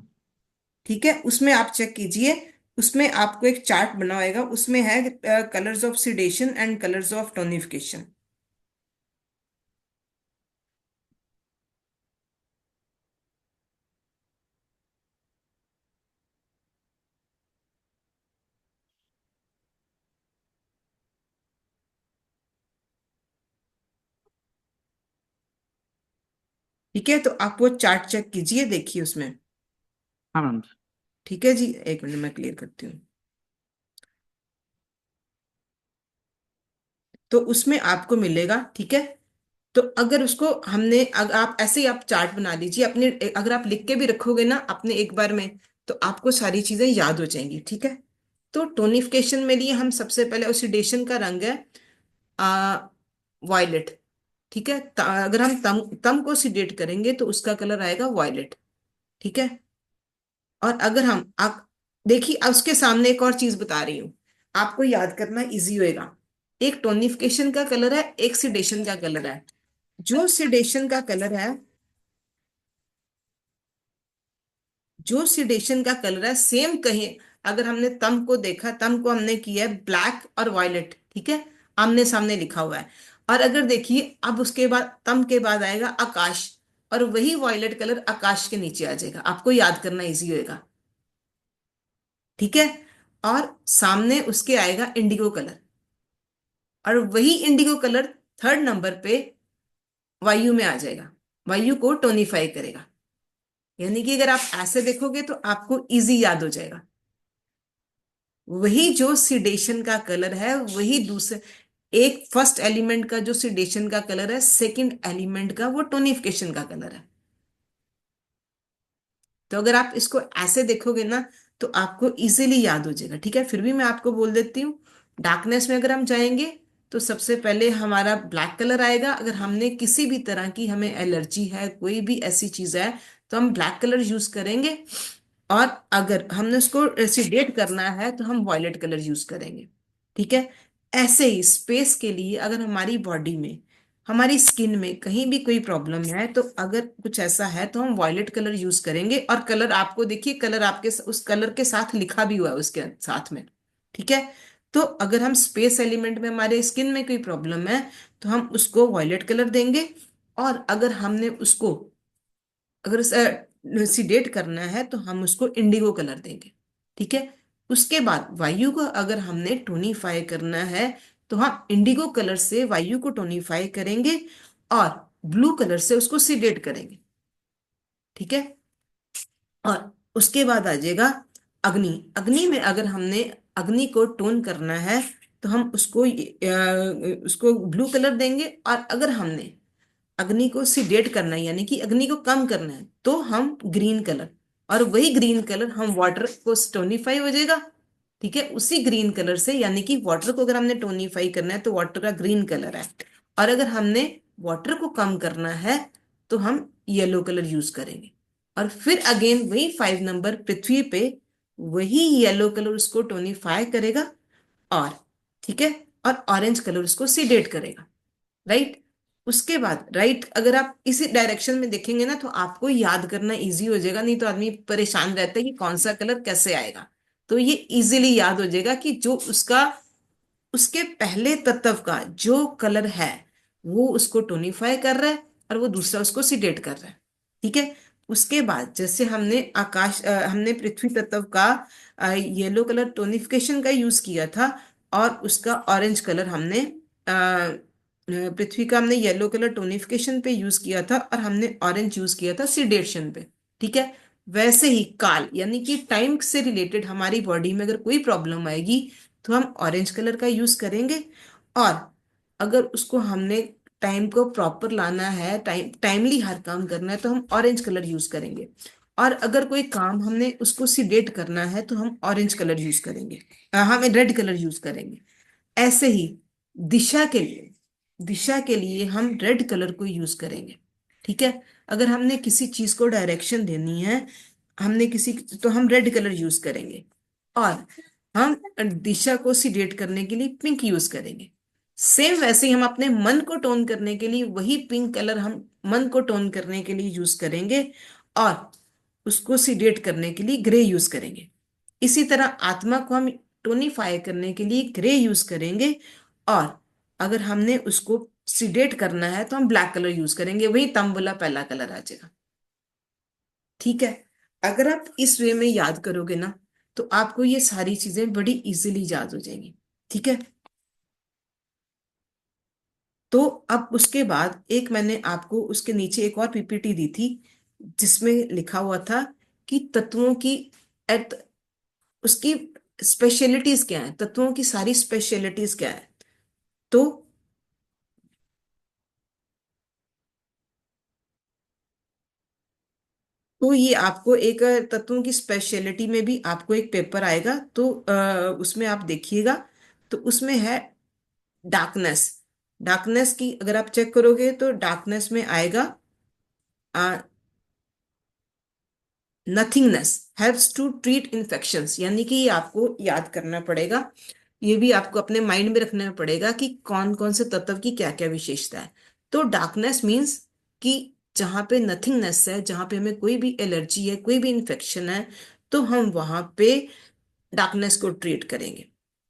ठीक है, उसमें आप चेक कीजिए। उसमें आपको एक चार्ट बना होएगा, उसमें है colours of sedation and colours of tonification. ठीक है, तो आप वो चार्ट चेक कीजिए, देखिए उसमें।
हाँ मैडम जी।
ठीक है जी, एक मिनट मैं क्लियर करती हूँ। तो उसमें आपको मिलेगा, ठीक है। तो अगर उसको हमने, अगर आप ऐसे ही आप चार्ट बना लीजिए अपने, अगर आप लिख के भी रखोगे ना अपने एक बार में, तो आपको सारी चीजें याद हो जाएंगी, ठीक है। तो टोनिफिकेशन में लिए हम सबसे पहले, ऑक्सीडेशन का रंग है आ वायलेट। ठीक है, अगर हम तम को ऑक्सीडेट करेंगे तो उसका कलर आएगा वायलेट। ठीक है। और अगर हम आप देखिए, अब उसके सामने एक और चीज बता रही हूँ, आपको याद करना इजी होएगा। एक टोनिफिकेशन का कलर है, एक सिडेशन का कलर है। जो सिडेशन का कलर है, जो सिडेशन का कलर है सेम कहीं, अगर हमने तम को देखा, तम को हमने किया है ब्लैक और वायलेट, ठीक है, आमने सामने लिखा हुआ है। और अगर देखिए, अब उसके बाद तम के बाद आएगा आकाश, और वही वायलेट कलर आकाश के नीचे आ जाएगा, आपको याद करना इजी होएगा। ठीक है। और सामने उसके आएगा इंडिगो कलर, और वही इंडिगो कलर थर्ड नंबर पे वायु में आ जाएगा, वायु को टोनिफाई करेगा। यानी कि अगर आप ऐसे देखोगे तो आपको इजी याद हो जाएगा। वही जो सिडेशन का कलर है, वही दूसरे, एक फर्स्ट एलिमेंट का जो सिडेशन का कलर है, सेकंड एलिमेंट का वो टोनिफिकेशन का कलर है। तो अगर आप इसको ऐसे देखोगे ना, तो आपको इजीली याद हो जाएगा। ठीक है, फिर भी मैं आपको बोल देती हूँ। डार्कनेस में अगर हम जाएंगे, तो सबसे पहले हमारा ब्लैक कलर आएगा। अगर हमने किसी भी तरह की, हमें एलर्जी है, कोई भी ऐसी चीज है, तो हम ब्लैक कलर यूज करेंगे। और अगर हमने उसको रेसिडेट करना है, तो हम वॉयलेट कलर यूज करेंगे। ठीक है। ऐसे ही स्पेस के लिए, अगर हमारी बॉडी में, हमारी स्किन में कहीं भी कोई प्रॉब्लम है, तो अगर कुछ ऐसा है तो हम वॉयलेट कलर यूज करेंगे। और कलर आपको देखिए, कलर आपके उस कलर के साथ लिखा भी हुआ है उसके साथ में। ठीक है। तो अगर हम स्पेस एलिमेंट में, हमारे स्किन में कोई प्रॉब्लम है, तो हम उसको वॉयलेट कलर देंगे। और अगर हमने उसको, अगर उसे सीडेट करना है, तो हम उसको इंडिगो कलर देंगे। ठीक है। उसके बाद वायु को अगर हमने टोनीफाई करना है, तो हम इंडिगो कलर से वायु को टोनीफाई करेंगे, और ब्लू कलर से उसको सीडेट करेंगे। ठीक है। और उसके बाद आ जाएगा अग्नि। अग्नि में अगर हमने अग्नि को टोन करना है, तो हम उसको ब्लू कलर देंगे। और अगर हमने अग्नि को सिडेट करना है, यानी कि अग्नि को कम करना है, तो हम ग्रीन कलर, और वही ग्रीन कलर हम वाटर को टोनिफाई हो जाएगा। ठीक है, उसी ग्रीन कलर से, यानी कि वाटर को अगर हमने टोनिफाई करना है, तो वाटर का ग्रीन कलर है। और अगर हमने वाटर को कम करना है, तो हम येलो कलर यूज करेंगे। और फिर अगेन वही 5 नंबर पृथ्वी पे, वही येलो कलर उसको टोनिफाई करेगा। और ठीक है, और ऑरेंज कलर उसको सीडेट करेगा, राइट। उसके बाद राइट, अगर आप इसी डायरेक्शन में देखेंगे ना तो आपको याद करना इजी हो जाएगा, नहीं तो आदमी परेशान रहता है कि कौन सा कलर कैसे आएगा। तो ये इजीली याद हो जाएगा कि जो उसका उसके पहले तत्व का जो कलर है वो उसको टोनिफाई कर रहा है और वो दूसरा उसको सीडेट कर रहा है। ठीक है। उसके बाद जैसे हमने पृथ्वी तत्व का येलो कलर टोनिफिकेशन का यूज किया था, और उसका ऑरेंज कलर हमने पृथ्वी का हमने येलो कलर टोनिफिकेशन पे यूज किया था और हमने ऑरेंज यूज किया था सीडेशन पे। ठीक है। वैसे ही काल यानी कि टाइम से रिलेटेड हमारी बॉडी में अगर कोई प्रॉब्लम आएगी तो हम ऑरेंज कलर का यूज करेंगे, और अगर उसको हमने टाइम को प्रॉपर लाना है, टाइमली हर काम करना है तो हम ऑरेंज कलर यूज करेंगे, और अगर कोई काम हमने उसको सीडेट करना है तो हम ऑरेंज कलर यूज करेंगे, हमें रेड कलर यूज करेंगे। ऐसे ही दिशा के लिए दिशा के लिए हम रेड कलर को यूज करेंगे। ठीक है। अगर हमने किसी चीज को डायरेक्शन देनी है, हमने किसी तो हम रेड कलर यूज करेंगे, और हम दिशा को सीडेट करने के लिए पिंक यूज करेंगे। सेम वैसे ही हम अपने मन को टोन करने के लिए वही पिंक कलर हम मन को टोन करने के लिए यूज करेंगे, और उसको सीडेट करने के लिए ग्रे यूज करेंगे। इसी तरह आत्मा को हम टोनिफाई करने के लिए ग्रे यूज करेंगे, और अगर हमने उसको सीडेट करना है तो हम ब्लैक कलर यूज करेंगे, वही तंबुला पहला कलर आ जाएगा। ठीक है। अगर आप इस वे में याद करोगे ना तो आपको ये सारी चीजें बड़ी इजीली याद हो जाएंगी। ठीक है। तो अब उसके बाद एक मैंने आपको उसके नीचे एक और पीपीटी दी थी जिसमें लिखा हुआ था कि तत्वों की एट उसकी स्पेशलिटीज क्या है, तत्वों की सारी स्पेशलिटीज क्या है। तो ये आपको एक तत्वों की स्पेशलिटी में भी आपको एक पेपर आएगा, तो उसमें आप देखिएगा। तो उसमें है डार्कनेस। डार्कनेस की अगर आप चेक करोगे तो डार्कनेस में आएगा nothingness helps to treat infections, यानी कि ये आपको याद करना पड़ेगा, ये भी आपको अपने माइंड में रखना पड़ेगा कि कौन कौन से तत्व की क्या क्या विशेषता है। तो डार्कनेस मीन्स कि जहां पे नथिंगनेस है, जहां पे हमें कोई भी एलर्जी है, कोई भी इन्फेक्शन है, तो हम वहां पे डार्कनेस को ट्रीट करेंगे।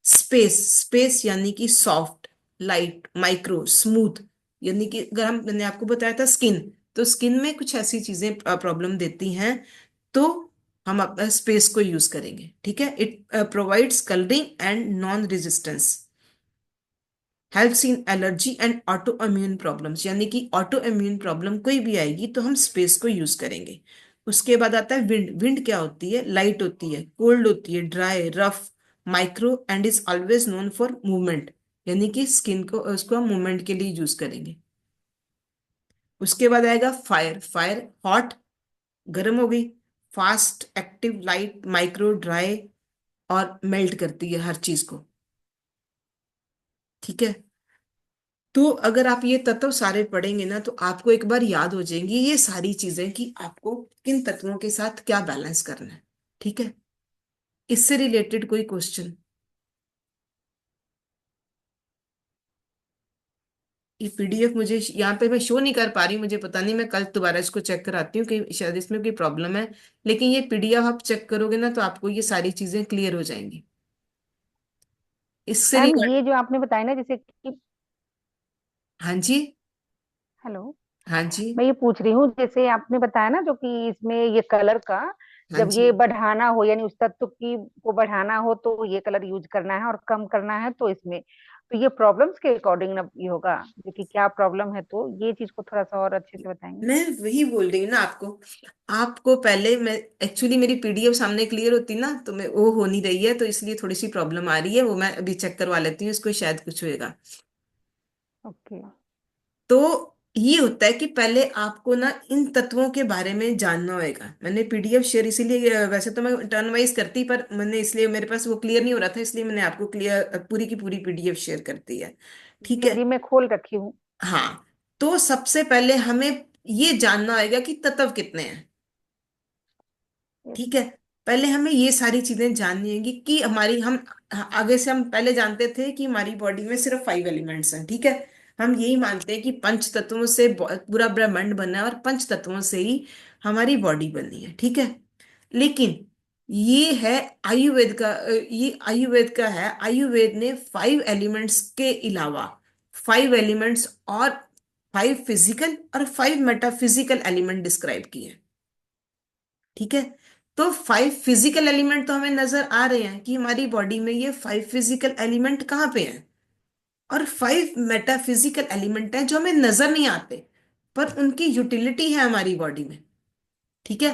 स्पेस स्पेस यानी कि सॉफ्ट, लाइट, माइक्रो, स्मूथ, यानी कि अगर हम मैंने आपको बताया था स्किन, तो स्किन में कुछ ऐसी चीजें प्रॉब्लम देती हैं तो हम अपना स्पेस को यूज करेंगे। ठीक है। It provides colouring and non resistance, helps in allergy and auto immune problems, यानी कि ऑटो इम्यून प्रॉब्लम कोई भी आएगी तो हम स्पेस को यूज करेंगे। उसके बाद आता है विंड। विंड क्या होती है? लाइट होती है, कोल्ड होती है, dry, rough, micro and is always known for movement, यानी कि स्किन को उसको हम मूवमेंट के लिए यूज करेंगे। उसके बाद आएगा फायर। फायर हॉट, गर्म हो गई, fast, active, light, micro, dry, और मेल्ट करती है हर चीज को। ठीक है। तो अगर आप ये तत्व सारे पढ़ेंगे ना तो आपको एक बार याद हो जाएंगी ये सारी चीजें कि आपको किन तत्वों के साथ क्या बैलेंस करना है। ठीक है। इससे रिलेटेड कोई क्वेश्चन? ये पीडीएफ मुझे यहाँ पे मैं शो नहीं कर पा रही हूँ, मुझे पता नहीं, मैं कल दोबारा इसको चेक कराती हूँ कि शायद इसमें कोई प्रॉब्लम है। लेकिन ये पीडीएफ आप चेक करोगे ना तो आपको ये सारी चीजें क्लियर हो जाएंगी इससे
मैम
रिगार्ड।
ये जो आपने बताया ना, जैसे कि
हाँ जी।
हेलो,
हाँ जी।
मैं ये पूछ रही हूँ, जैसे आपने बताया ना जो कि इसमें ये कलर का,
हाँ
जब
जी।
ये बढ़ाना हो यानी उस तत्व की को बढ़ाना हो तो ये कलर यूज करना है, और कम करना है तो इसमें, तो ये प्रॉब्लम्स के अकॉर्डिंग ना ये होगा, जो कि क्या प्रॉब्लम है, तो ये चीज को थोड़ा सा और अच्छे से बताएंगे।
मैं वही बोल रही हूँ ना आपको। आपको पहले मैं एक्चुअली मेरी पीडीएफ सामने क्लियर होती ना तो मैं वो हो नहीं रही है, तो इसलिए थोड़ी सी प्रॉब्लम आ रही है, वो मैं अभी चेक करवा लेती हूँ, इसको शायद कुछ होएगा।
ओके।
तो ये होता है कि पहले आपको ना इन तत्वों के बारे में जानना होगा। मैंने पीडीएफ शेयर इसीलिए वैसे तो मैं टर्न वाइज करती, पर मैंने इसलिए मेरे पास वो क्लियर नहीं हो रहा था, इसलिए मैंने आपको क्लियर पूरी की पूरी पीडीएफ शेयर कर दी है। ठीक
जी
है।
जी, मैं खोल रखी हूँ।
हाँ। तो सबसे पहले हमें ये जानना होगा कि तत्व कितने हैं।
यस।
ठीक है। पहले हमें ये सारी चीजें जाननी होंगी कि हमारी हम आगे से हम पहले जानते थे कि हमारी बॉडी में सिर्फ 5 एलिमेंट्स हैं, ठीक है। हम यही मानते हैं कि पंच तत्वों से पूरा ब्रह्मांड बना है और पंच तत्वों से ही हमारी बॉडी बनी है, ठीक है। लेकिन ये है आयुर्वेद का, ये आयुर्वेद का है। आयुर्वेद ने 5 एलिमेंट्स के अलावा 5 एलिमेंट्स और 5 फिजिकल और 5 मेटाफिजिकल एलिमेंट डिस्क्राइब किए हैं, ठीक है। तो 5 फिजिकल एलिमेंट तो हमें नजर आ रहे हैं कि हमारी बॉडी में ये 5 फिजिकल एलिमेंट कहाँ पे हैं, और 5 मेटाफिजिकल एलिमेंट हैं जो हमें नजर नहीं आते पर उनकी यूटिलिटी है हमारी बॉडी में, ठीक है।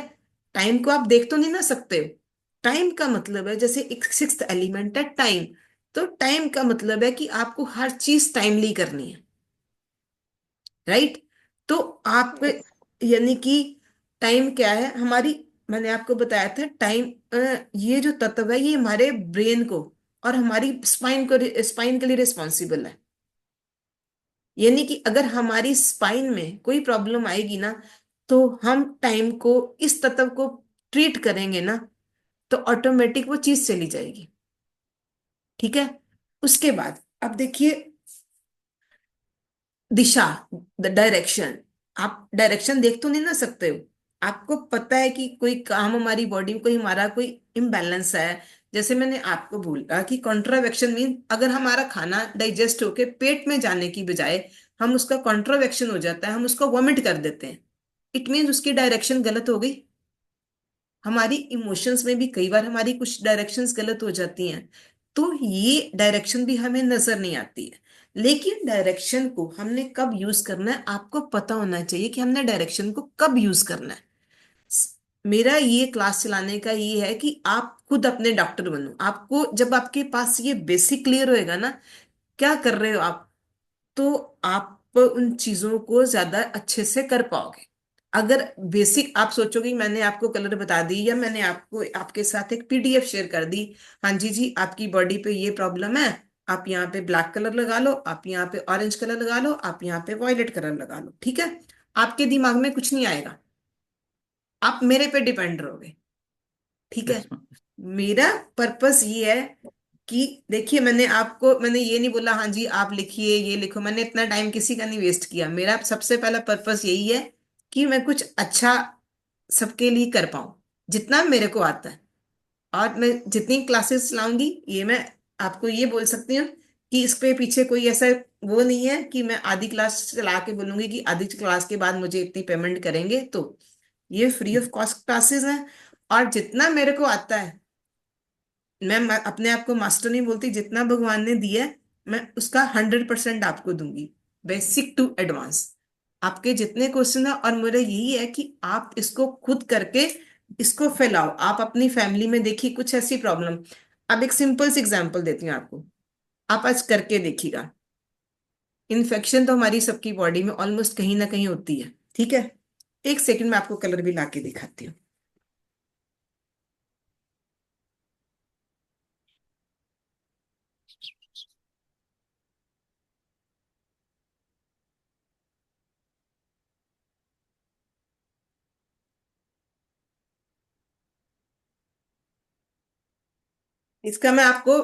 टाइम को आप देख तो नहीं ना सकते हो। टाइम का मतलब है, जैसे एक 6th एलिमेंट है टाइम, तो टाइम का मतलब है कि आपको हर चीज टाइमली करनी है, राइट। तो आप,
यस।
यानी कि टाइम क्या है हमारी, मैंने आपको बताया था टाइम, ये जो तत्व है ये हमारे ब्रेन को और हमारी स्पाइन के लिए रिस्पॉन्सिबल है। यानी कि अगर हमारी स्पाइन में कोई प्रॉब्लम आएगी ना, तो हम टाइम को, इस तत्व को ट्रीट करेंगे ना, तो ऑटोमेटिक वो चीज चली जाएगी, ठीक है। उसके बाद अब देखिए दिशा, द डायरेक्शन। आप डायरेक्शन देख तो नहीं ना सकते हो। आपको पता है कि कोई काम हमारी बॉडी में, कोई हमारा कोई इम्बैलेंस है। जैसे मैंने आपको बोला कि कॉन्ट्रावेक्शन मीन अगर हमारा खाना डाइजेस्ट होके पेट में जाने की बजाय हम उसका कॉन्ट्रावेक्शन हो जाता है, हम उसको वॉमिट कर देते हैं, इट मीन उसकी डायरेक्शन गलत हो गई। हमारी इमोशंस में भी कई बार हमारी कुछ डायरेक्शंस गलत हो जाती हैं, तो ये डायरेक्शन भी हमें नजर नहीं आती है। लेकिन डायरेक्शन को हमने कब यूज करना है आपको पता होना चाहिए कि हमने डायरेक्शन को कब यूज करना है। मेरा ये क्लास चलाने का ये है कि आप खुद अपने डॉक्टर बनो। आपको जब आपके पास ये बेसिक क्लियर होएगा ना, क्या कर रहे हो आप, तो आप उन चीजों को ज्यादा अच्छे से कर पाओगे। अगर बेसिक आप सोचोगे कि मैंने आपको कलर बता दी या मैंने आपको आपके साथ एक पीडीएफ शेयर कर दी, हाँ जी जी आपकी बॉडी पे ये प्रॉब्लम है, आप यहाँ पे ब्लैक कलर लगा लो, आप यहाँ पे ऑरेंज कलर लगा लो, आप यहाँ पे वॉयलेट कलर लगा लो, ठीक है। आपके दिमाग में कुछ नहीं आएगा, आप मेरे पे डिपेंड रहोगे, ठीक है।
Yes, ma'am.
मेरा पर्पस ये है कि देखिए, मैंने ये नहीं बोला हाँ जी आप लिखिए ये लिखो, मैंने इतना टाइम किसी का नहीं वेस्ट किया। मेरा सबसे पहला पर्पस यही है कि मैं कुछ अच्छा सबके लिए कर पाऊं, जितना मेरे को आता है। और मैं जितनी क्लासेस लाऊंगी, ये मैं आपको ये बोल सकती हूँ कि इस पे पीछे कोई ऐसा वो नहीं है कि मैं आधी क्लास चला के बोलूंगी कि आधी क्लास के बाद मुझे इतनी पेमेंट करेंगे। तो ये फ्री ऑफ कॉस्ट क्लासेस हैं, और जितना मेरे को आता है, मैं अपने आप को मास्टर नहीं बोलती, जितना भगवान ने दिया है मैं उसका 100% आपको दूंगी, बेसिक टू एडवांस। आपके जितने क्वेश्चन है, और मेरा यही है कि आप इसको खुद करके इसको फैलाओ। आप अपनी फैमिली में देखिए कुछ ऐसी प्रॉब्लम। अब एक सिंपल सी एग्जांपल देती हूँ आपको, आप आज करके देखिएगा। इन्फेक्शन तो हमारी सबकी बॉडी में ऑलमोस्ट कहीं ना कहीं होती है, ठीक है। एक सेकंड में आपको कलर भी ला के दिखाती हूँ। इसका मैं आपको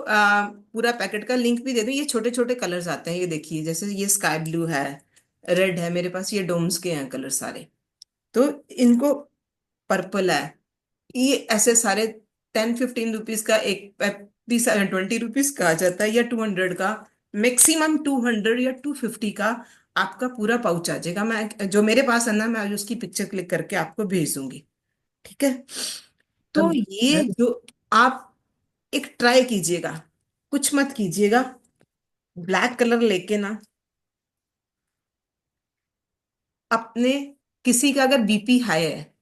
पूरा पैकेट का लिंक भी दे दूं। ये छोटे छोटे कलर्स आते हैं, ये देखिए, जैसे ये स्काई ब्लू है, रेड है, मेरे पास ये डोम्स के हैं कलर सारे। तो इनको, पर्पल है, ये ऐसे सारे 10-15 रुपीज का एक पीस, 20 रुपीज का आ जाता है, या 200 का, मैक्सिमम 200 या 250 का आपका पूरा पाउच आ जाएगा। मैं जो मेरे पास है ना, मैं आज उसकी पिक्चर क्लिक करके आपको भेज दूंगी, ठीक है। तो
तब
ये
मैम,
जो आप एक ट्राई कीजिएगा, कुछ मत कीजिएगा, ब्लैक कलर लेके ना अपने, किसी का अगर बीपी हाई है,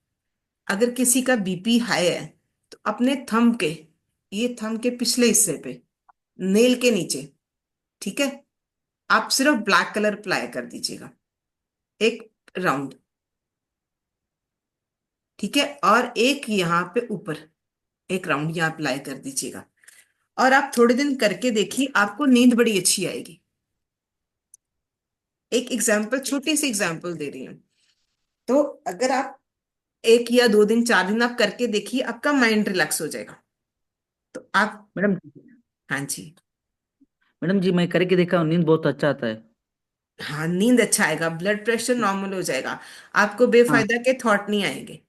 अगर किसी का बीपी हाई है, तो अपने थंब के, ये थंब के पिछले हिस्से पे, नेल के नीचे, ठीक है, आप सिर्फ ब्लैक कलर अप्लाई कर दीजिएगा, एक राउंड, ठीक है। और एक यहाँ पे ऊपर एक राउंड यहाँ अप्लाई कर दीजिएगा। और आप थोड़े दिन करके देखिए, आपको नींद बड़ी अच्छी आएगी। एक एग्जाम्पल, छोटी सी एग्जाम्पल दे रही हूँ। तो अगर आप एक या 2 दिन 4 दिन आप करके देखिए, आपका माइंड रिलैक्स हो जाएगा। तो आप,
मैडम।
हाँ जी,
मैडम जी, मैं करके देखा हूँ, नींद बहुत अच्छा आता है।
हाँ नींद अच्छा आएगा, ब्लड प्रेशर नॉर्मल हो जाएगा, आपको
हाँ।
बेफायदा के थॉट नहीं आएंगे।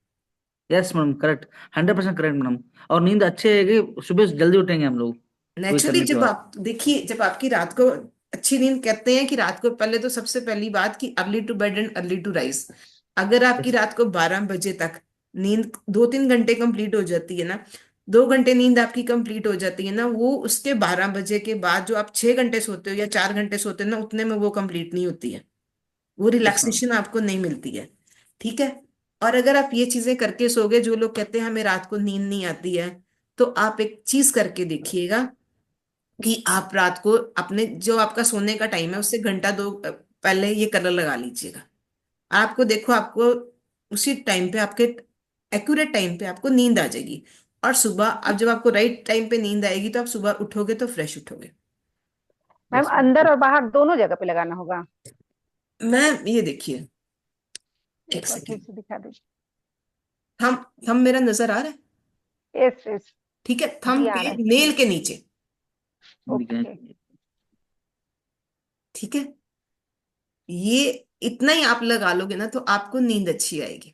Yes madam, correct. 100% correct madam. और नींद अच्छी आएगी, सुबह जल्दी उठेंगे हम लोग कोई
नेचुरली
करने के
जब
बाद।
आप देखिए, जब आपकी रात को अच्छी नींद, कहते हैं कि रात को, पहले तो सबसे पहली बात कि early to bed and early to rise. अगर आपकी
यस।
रात को 12 बजे तक नींद 2-3 घंटे कंप्लीट हो जाती है ना, 2 घंटे नींद आपकी कंप्लीट हो जाती है ना, वो उसके 12 बजे के बाद जो आप 6 घंटे सोते हो या 4 घंटे सोते हो ना, उतने में वो कंप्लीट नहीं होती है, वो
यस मैडम।
रिलैक्सेशन आपको नहीं मिलती है। ठीक है। और अगर आप ये चीजें करके सोगे, जो लोग कहते हैं हमें रात को नींद नहीं आती है, तो आप एक चीज करके देखिएगा कि आप रात को अपने जो आपका सोने का टाइम है उससे घंटा दो पहले ये कलर लगा लीजिएगा। आपको देखो, आपको उसी टाइम पे, आपके एक्यूरेट टाइम पे आपको नींद आ जाएगी। और सुबह, अब जब आपको राइट टाइम पे नींद आएगी तो आप सुबह उठोगे तो फ्रेश उठोगे।
मैम
यस
अंदर
मैडम।
और बाहर दोनों जगह पे लगाना होगा?
मैं ये देखिए, एक
एक बार फिर
सेकेंड,
से दिखा दीजिए।
थम मेरा नजर आ रहा है?
Yes yes.
ठीक है, थंब
जी आ
के
रहा है।
नेल के नीचे।
ओके।
ठीक है, ये इतना ही आप लगा लोगे ना तो आपको नींद अच्छी आएगी।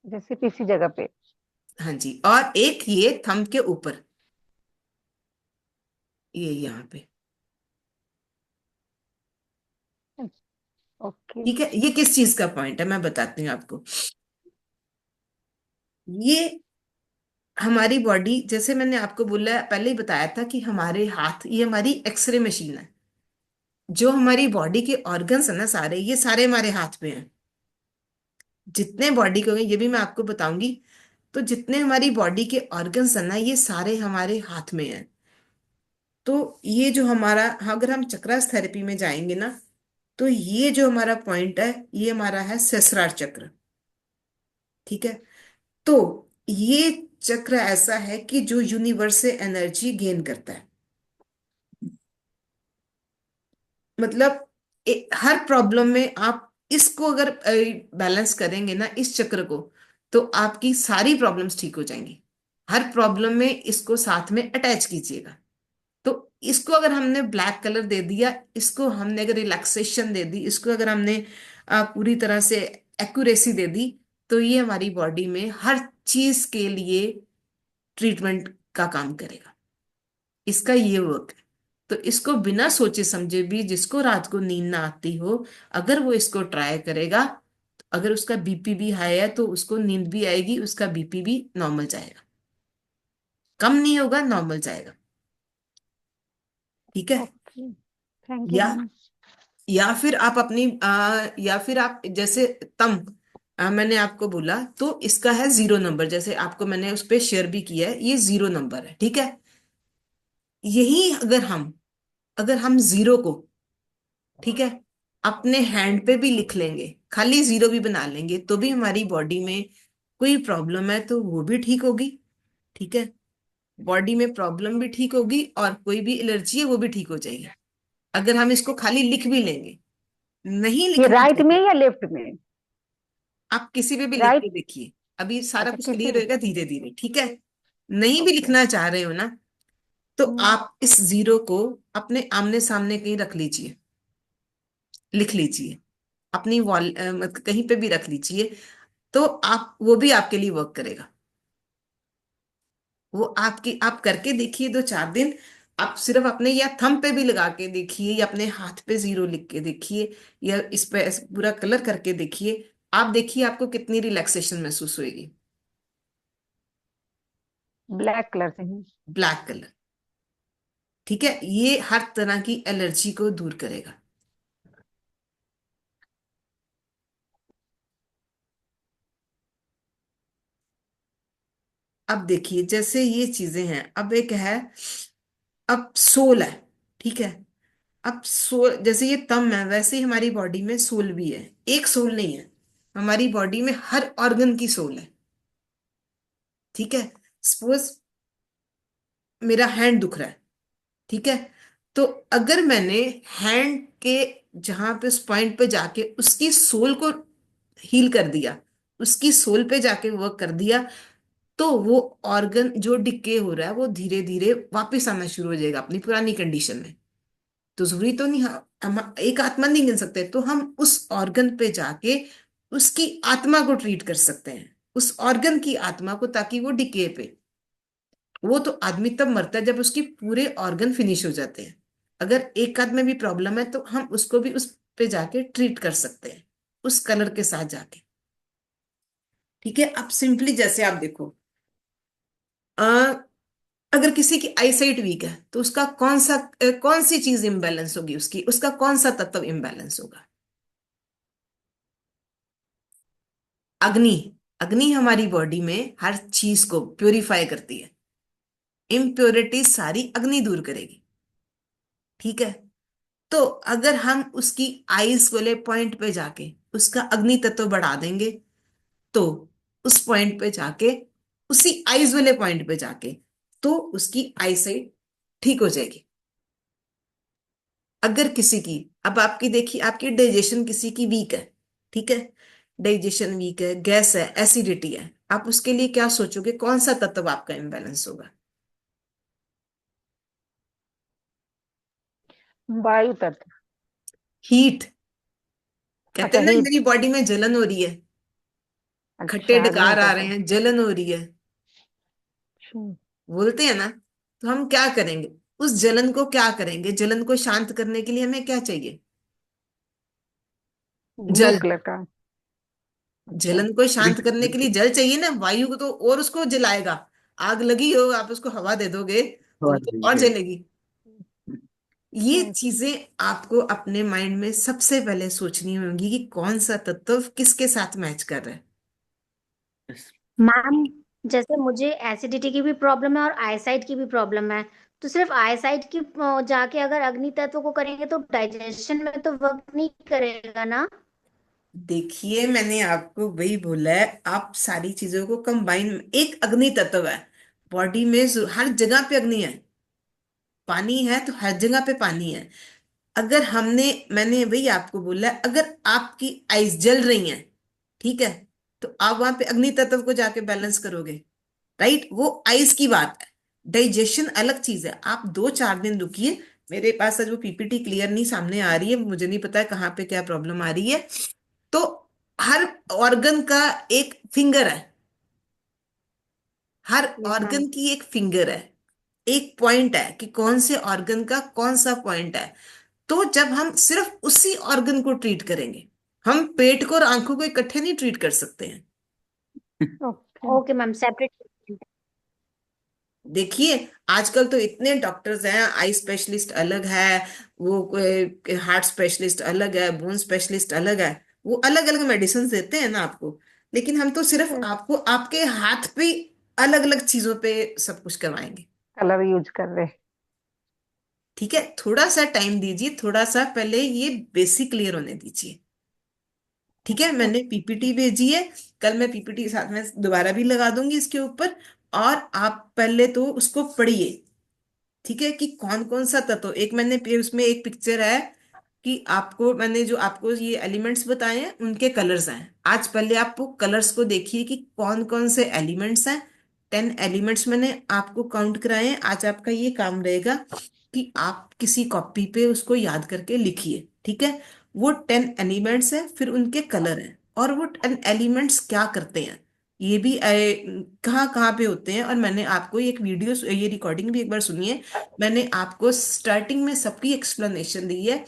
जैसे किसी जगह पे।
हाँ जी, और एक ये थंब के ऊपर, ये यहाँ पे।
ओके।
ठीक है, ये किस चीज का पॉइंट है मैं बताती हूँ आपको। ये हमारी बॉडी, जैसे मैंने आपको बोला, पहले ही बताया था कि हमारे हाथ ये हमारी एक्सरे मशीन है। जो हमारी बॉडी के ऑर्गन्स है ना सारे, ये सारे हमारे हाथ में हैं। जितने बॉडी के होंगे ये भी मैं आपको बताऊंगी। तो जितने हमारी बॉडी के ऑर्गन्स है ना, ये सारे हमारे हाथ में हैं। तो ये जो हमारा, हाँ, अगर हम चक्रास थेरेपी में जाएंगे ना, तो ये जो हमारा पॉइंट है, ये हमारा है सहस्रार चक्र। ठीक है। तो ये चक्र ऐसा है कि जो यूनिवर्स से एनर्जी गेन करता है। मतलब हर प्रॉब्लम में आप इसको अगर बैलेंस करेंगे ना, इस चक्र को, तो आपकी सारी प्रॉब्लम्स ठीक हो जाएंगी। हर प्रॉब्लम में इसको साथ में अटैच कीजिएगा। तो इसको अगर हमने ब्लैक कलर दे दिया, इसको हमने अगर रिलैक्सेशन दे दी, इसको अगर हमने पूरी तरह से एक्यूरेसी दे दी, तो ये हमारी बॉडी में हर चीज के लिए ट्रीटमेंट का काम करेगा। इसका ये वर्क है। तो इसको बिना सोचे समझे भी, जिसको रात को नींद ना आती हो, अगर वो इसको ट्राई करेगा, तो अगर उसका बीपी भी हाई है तो उसको नींद भी आएगी, उसका बीपी भी नॉर्मल जाएगा, कम नहीं होगा, नॉर्मल जाएगा। ठीक है।
ओके। थैंक यू
या
मैम।
या फिर आप अपनी या फिर आप जैसे तम मैंने आपको बोला, तो इसका है 0 नंबर, जैसे आपको मैंने उस पे शेयर भी किया है, ये 0 नंबर है। ठीक है। यही अगर हम जीरो को, ठीक है, अपने हैंड पे भी लिख लेंगे, खाली जीरो भी बना लेंगे, तो भी हमारी बॉडी में कोई प्रॉब्लम है तो वो भी ठीक होगी। ठीक है। बॉडी में प्रॉब्लम भी ठीक होगी और कोई भी एलर्जी है वो भी ठीक हो जाएगी, अगर हम इसको खाली लिख भी लेंगे। नहीं
ये
लिखना
राइट में
चाहिए।
या लेफ्ट में?
आप किसी पे भी लिख के
राइट।
देखिए, अभी सारा
अच्छा
कुछ
किसी
क्लियर
भी।
होएगा धीरे धीरे। ठीक है। नहीं भी
ओके।
लिखना चाह रहे हो ना, तो
हम्म।
आप इस जीरो को अपने आमने सामने कहीं रख लीजिए, लिख लीजिए, अपनी वॉल कहीं पे भी रख लीजिए, तो आप, वो भी आपके लिए वर्क करेगा। वो आपकी, आप करके देखिए 2-4 दिन। आप सिर्फ अपने या थंब पे भी लगा के देखिए, या अपने हाथ पे जीरो लिख के देखिए, या इस पे ऐसे पूरा कलर करके देखिए। आप देखिए आपको कितनी रिलैक्सेशन महसूस होएगी।
ब्लैक कलर से ही।
Black colour. ठीक है, ये हर तरह की एलर्जी को दूर करेगा। अब देखिए, जैसे ये चीजें हैं, अब एक है, अब सोल है। ठीक है। अब सोल, जैसे ये तम है, वैसे ही हमारी बॉडी में सोल भी है। एक सोल नहीं है, हमारी बॉडी में हर ऑर्गन की सोल है। ठीक है। सपोज मेरा हैंड दुख रहा है। ठीक है। तो अगर मैंने हैंड के जहां पे, उस पॉइंट पे जाके उसकी सोल को हील कर दिया, उसकी सोल पे जाके वर्क कर दिया, तो वो ऑर्गन जो डिके हो रहा है वो धीरे धीरे वापस आना शुरू हो जाएगा अपनी पुरानी कंडीशन में। तो जरूरी तो नहीं हम एक आत्मा नहीं गिन सकते, तो हम उस ऑर्गन पे जाके उसकी आत्मा को ट्रीट कर सकते हैं, उस ऑर्गन की आत्मा को, ताकि वो डिके पे। वो तो आदमी तब मरता है जब उसकी पूरे ऑर्गन फिनिश हो जाते हैं। अगर एक आध में भी प्रॉब्लम है तो हम उसको भी उस पे जाके ट्रीट कर सकते हैं, उस कलर के साथ जाके। ठीक है, अब सिंपली जैसे आप देखो, अ, अगर किसी की आईसाइट वीक है तो उसका कौन सी चीज इम्बैलेंस होगी, उसका कौन सा तत्व इम्बैलेंस होगा? अग्नि। अग्नि हमारी बॉडी में हर चीज को प्योरीफाई करती है, इम्प्योरिटी सारी अग्नि दूर करेगी। ठीक है, तो अगर हम उसकी आइज वाले पॉइंट पे जाके उसका अग्नि तत्व बढ़ा देंगे, तो उस पॉइंट पे जाके, उसी आइज वाले पॉइंट पे जाके, तो उसकी आईसाइट ठीक हो जाएगी। अगर किसी की, अब आपकी देखिए, आपकी डाइजेशन किसी की वीक है, ठीक है, डाइजेशन वीक है, गैस है, एसिडिटी है, आप उसके लिए क्या सोचोगे, कौन सा तत्व आपका इम्बैलेंस होगा?
वायु तत्व।
हीट। कहते
अच्छा,
हैं ना
हीट।
मेरी बॉडी में जलन हो रही है, खट्टे
अच्छा, अग्नि
डकार आ रहे
तत्व।
हैं, जलन हो रही है,
हम्म,
बोलते हैं ना। तो हम क्या करेंगे, उस जलन को क्या करेंगे, जलन को शांत करने के लिए हमें क्या चाहिए?
ब्लू
जल।
कलर का। अच्छा।
जलन को शांत करने के लिए जल चाहिए ना, वायु को तो और उसको जलाएगा। आग लगी हो, आप उसको हवा दे दोगे तो वो तो और जलेगी। ये चीजें आपको अपने माइंड में सबसे पहले सोचनी होगी कि कौन सा तत्व किसके साथ मैच कर रहा है।
मैम, जैसे मुझे एसिडिटी की भी प्रॉब्लम है और आईसाइट की भी प्रॉब्लम है। तो सिर्फ आईसाइट की जाके अगर अग्नि तत्व को करेंगे तो डाइजेशन में तो वर्क नहीं करेगा ना।
देखिए, मैंने आपको वही बोला है, आप सारी चीजों को कंबाइन, एक अग्नि तत्व है बॉडी में, हर जगह पे अग्नि है। पानी है तो हर जगह पे पानी है। अगर मैंने वही आपको बोला है, अगर आपकी आइज जल रही हैं, ठीक है, तो आप वहां पे अग्नि तत्व को जाके बैलेंस करोगे, राइट? वो आइज की बात है। डाइजेशन अलग चीज है, आप 2-4 दिन रुकिए। मेरे पास आज वो पीपीटी क्लियर नहीं सामने आ रही है, मुझे नहीं पता है कहाँ पे क्या प्रॉब्लम आ रही है। तो हर ऑर्गन का एक फिंगर है, हर
यस मैम।
ऑर्गन की एक फिंगर है, एक पॉइंट है कि कौन से ऑर्गन का कौन सा पॉइंट है। तो जब हम सिर्फ उसी ऑर्गन को ट्रीट करेंगे, हम पेट को और आंखों को इकट्ठे नहीं ट्रीट कर सकते हैं।
ओके।
Okay ma'am, separate.
देखिए, आजकल तो इतने डॉक्टर्स हैं, आई स्पेशलिस्ट अलग है, वो हार्ट स्पेशलिस्ट अलग है, बोन स्पेशलिस्ट अलग है, वो अलग अलग मेडिसिन देते हैं ना आपको। लेकिन हम तो सिर्फ आपको आपके हाथ पे अलग अलग चीजों पे सब कुछ करवाएंगे।
कलर यूज कर रहे।
ठीक है, थोड़ा सा टाइम दीजिए, थोड़ा सा पहले ये बेसिक क्लियर होने दीजिए। ठीक है, मैंने पीपीटी भेजी है, कल मैं पीपीटी साथ में दोबारा भी लगा दूंगी इसके ऊपर, और आप पहले तो उसको पढ़िए। ठीक है, कि कौन कौन सा तत्व, एक मैंने उसमें एक पिक्चर है कि मैंने जो आपको ये एलिमेंट्स बताए हैं उनके कलर्स हैं। आज पहले आप वो कलर्स को देखिए कि कौन कौन से एलिमेंट्स हैं। 10 एलिमेंट्स मैंने आपको काउंट कराए हैं। आज आपका ये काम रहेगा कि आप किसी कॉपी पे उसको याद करके लिखिए। ठीक है, वो 10 एलिमेंट्स हैं, फिर उनके कलर हैं, और वो 10 एलिमेंट्स क्या करते हैं, ये भी कहाँ कहाँ पे होते हैं। और मैंने आपको एक वीडियो, ये रिकॉर्डिंग भी एक बार सुनिए। मैंने आपको स्टार्टिंग में सबकी एक्सप्लेनेशन दी है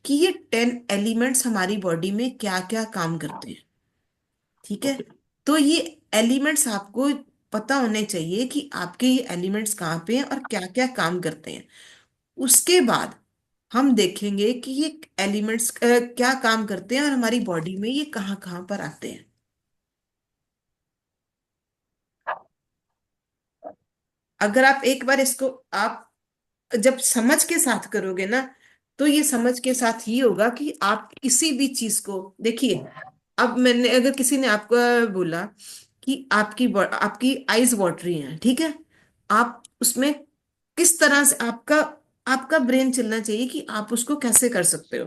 कि ये 10 एलिमेंट्स हमारी बॉडी में क्या क्या काम करते हैं। ठीक है,
ओके।
तो ये एलिमेंट्स आपको पता होने चाहिए कि आपके ये एलिमेंट्स कहाँ पे हैं और क्या क्या काम करते हैं। उसके बाद हम देखेंगे कि ये एलिमेंट्स क्या काम करते हैं और हमारी बॉडी में ये कहाँ कहाँ पर आते हैं। अगर आप एक बार इसको, आप जब समझ के साथ करोगे ना, तो ये समझ के साथ ही होगा कि आप किसी भी चीज को देखिए। अब मैंने, अगर किसी ने आपको बोला कि आपकी आईज वाटरी हैं, ठीक है, आप उसमें किस तरह से आपका आपका ब्रेन चलना चाहिए कि आप उसको कैसे कर सकते हो।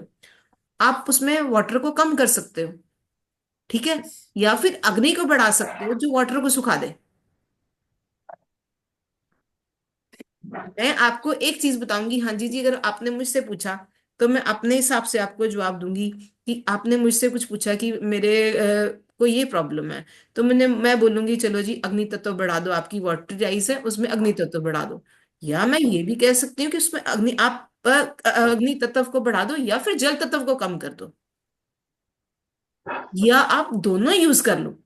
आप उसमें वाटर को कम कर सकते हो, ठीक है, या फिर अग्नि को बढ़ा सकते हो जो वाटर को सुखा दे। मैं आपको एक चीज बताऊंगी, हाँ जी जी, अगर आपने मुझसे पूछा तो मैं अपने हिसाब से आपको जवाब दूंगी। कि आपने मुझसे कुछ पूछा कि मेरे को ये प्रॉब्लम है, तो मैं बोलूंगी चलो जी अग्नि तत्व बढ़ा दो, आपकी वाटर राइस है उसमें अग्नि तत्व बढ़ा दो। या मैं ये भी कह सकती हूँ कि उसमें आप अग्नि तत्व को बढ़ा दो या फिर जल तत्व को कम कर दो, या आप दोनों यूज कर लो।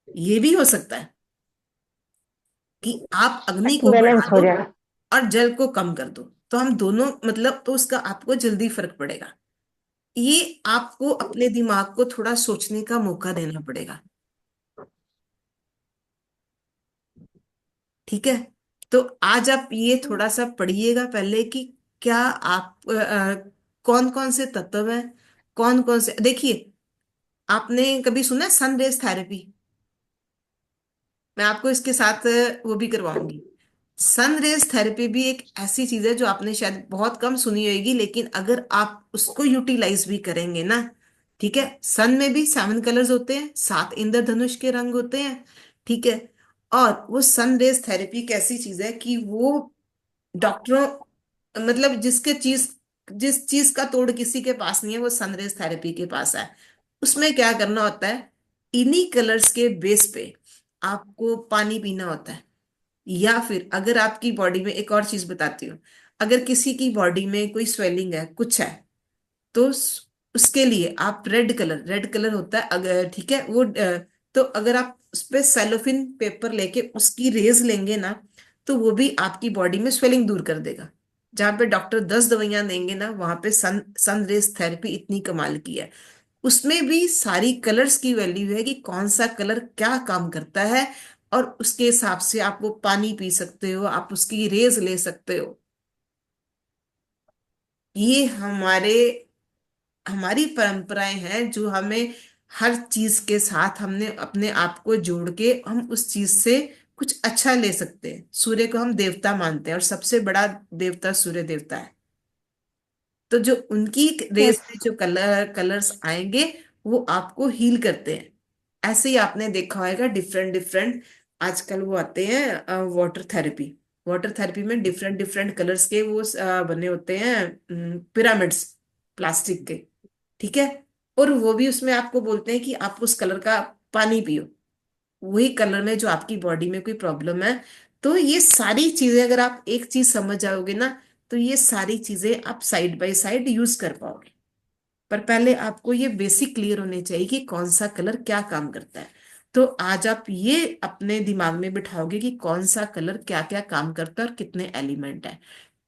ये भी हो सकता है कि आप अग्नि को बढ़ा
बैलेंस हो
दो
जाए।
और जल को कम कर दो, तो हम दोनों मतलब तो उसका आपको जल्दी फर्क पड़ेगा। ये आपको अपने दिमाग को थोड़ा सोचने का मौका देना पड़ेगा। ठीक है, तो आज आप ये थोड़ा सा पढ़िएगा पहले कि क्या आप कौन कौन से तत्व हैं, कौन कौन से, देखिए आपने कभी सुना है सन रेज थेरेपी? मैं आपको इसके साथ वो भी करवाऊंगी। सन रेज थेरेपी भी एक ऐसी चीज है जो आपने शायद बहुत कम सुनी होगी, लेकिन अगर आप उसको यूटिलाइज भी करेंगे ना, ठीक है, सन में भी 7 कलर्स होते हैं, 7 इंद्रधनुष के रंग होते हैं। ठीक है, और वो सन रेज थेरेपी एक ऐसी चीज है कि वो डॉक्टरों मतलब जिस चीज का तोड़ किसी के पास नहीं है वो सनरेज थेरेपी के पास है। उसमें क्या करना होता है, इन्हीं कलर्स के बेस पे आपको पानी पीना होता है। या फिर अगर आपकी बॉडी में, एक और चीज बताती हूँ, अगर किसी की बॉडी में कोई स्वेलिंग है, कुछ है, तो उसके लिए आप रेड कलर होता है अगर, ठीक है, वो तो अगर आप उस पे सेलोफिन पेपर लेके उसकी रेज लेंगे ना, तो वो भी आपकी बॉडी में स्वेलिंग दूर कर देगा। जहां पे डॉक्टर 10 दवाइयां देंगे ना, वहां पे सन रेज थेरेपी इतनी कमाल की है। उसमें भी सारी कलर्स की वैल्यू है कि कौन सा कलर क्या काम करता है, और उसके हिसाब से आप वो पानी पी सकते हो, आप उसकी रेज ले सकते हो। ये हमारी परंपराएं हैं जो हमें हर चीज के साथ हमने अपने आप को जोड़ के हम उस चीज से कुछ अच्छा ले सकते हैं। सूर्य को हम देवता मानते हैं और सबसे बड़ा देवता सूर्य देवता है। तो जो उनकी रेस
यस।
में जो कलर्स आएंगे वो आपको हील करते हैं। ऐसे ही आपने देखा होगा डिफरेंट डिफरेंट आजकल वो आते हैं वाटर थेरेपी। वाटर थेरेपी में डिफरेंट डिफरेंट कलर्स के वो बने होते हैं पिरामिड्स, प्लास्टिक के। ठीक है, और वो भी उसमें आपको बोलते हैं कि आप उस कलर का पानी पियो, वही कलर में जो आपकी बॉडी में कोई प्रॉब्लम है। तो ये सारी चीजें अगर आप एक चीज समझ जाओगे ना, तो ये सारी चीजें आप साइड बाय साइड यूज कर पाओगे। पर पहले आपको ये बेसिक क्लियर होने चाहिए कि कौन सा कलर क्या काम करता है। तो आज आप ये अपने दिमाग में बिठाओगे कि कौन सा कलर क्या क्या काम करता है और कितने एलिमेंट है,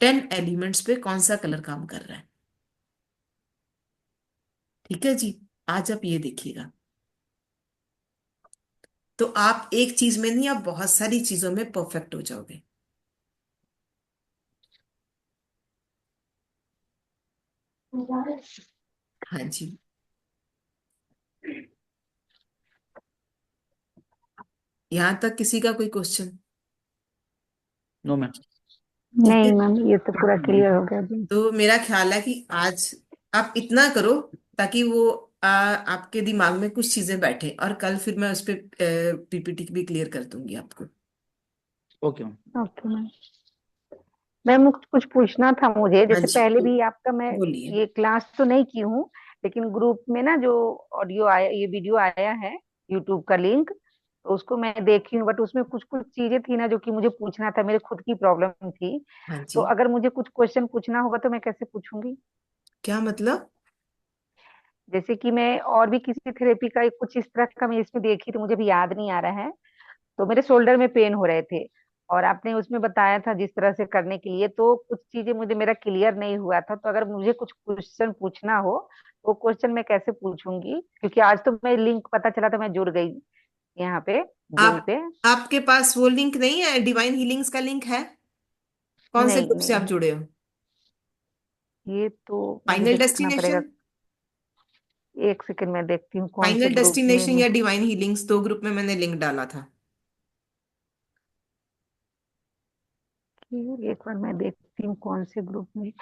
10 एलिमेंट्स पे कौन सा कलर काम कर रहा है। ठीक है जी, आज आप ये देखिएगा। तो आप एक चीज में नहीं, आप बहुत सारी चीजों में परफेक्ट हो जाओगे। हाँ जी, यहाँ तक किसी का कोई क्वेश्चन?
No ma'am.
ठीक है,
नहीं मैम, ये तो पूरा क्लियर हो गया जी।
तो मेरा ख्याल है कि आज आप इतना करो ताकि वो आपके दिमाग में कुछ चीजें बैठे, और कल फिर मैं उस पर पीपीटी भी क्लियर कर दूंगी आपको।
Okay ma'am.
Okay ma'am. Ma'am कुछ पूछना था मुझे,
हाँ
जैसे
जी,
पहले भी आपका मैं
बोलिए।
ये क्लास तो नहीं की हूँ, लेकिन ग्रुप में ना जो ऑडियो आया, ये वीडियो आया है यूट्यूब का लिंक, तो उसको मैं देखी हूँ, बट उसमें कुछ कुछ चीजें थी ना जो कि मुझे पूछना था, मेरे खुद की प्रॉब्लम थी।
हाँ
तो
जी,
अगर मुझे कुछ क्वेश्चन पूछना होगा तो मैं कैसे पूछूंगी?
क्या मतलब?
जैसे कि मैं और भी किसी थेरेपी का कुछ इस तरह का मैं इसमें देखी थी, मुझे भी याद नहीं आ रहा है। तो मेरे शोल्डर में पेन हो रहे थे, और आपने उसमें बताया था जिस तरह से करने के लिए, तो कुछ चीजें मुझे मेरा क्लियर नहीं हुआ था। तो अगर मुझे कुछ क्वेश्चन पूछना हो, वो क्वेश्चन मैं कैसे पूछूंगी? क्योंकि आज तो मैं लिंक पता चला तो मैं जुड़ गई यहाँ पे, जूम
आप
पे।
आपके पास वो लिंक नहीं है, डिवाइन हीलिंग्स का लिंक है? कौन से
नहीं
ग्रुप से
नहीं
आप
है।
जुड़े हो?
ये तो मुझे
फाइनल
देखना पड़ेगा।
डेस्टिनेशन,
एक सेकंड में देखती हूँ कौन से
फाइनल
ग्रुप में
डेस्टिनेशन या
मुझे।
डिवाइन हीलिंग्स, 2 ग्रुप में मैंने लिंक डाला था।
एक बार मैं देखती हूँ कौन से ग्रुप में।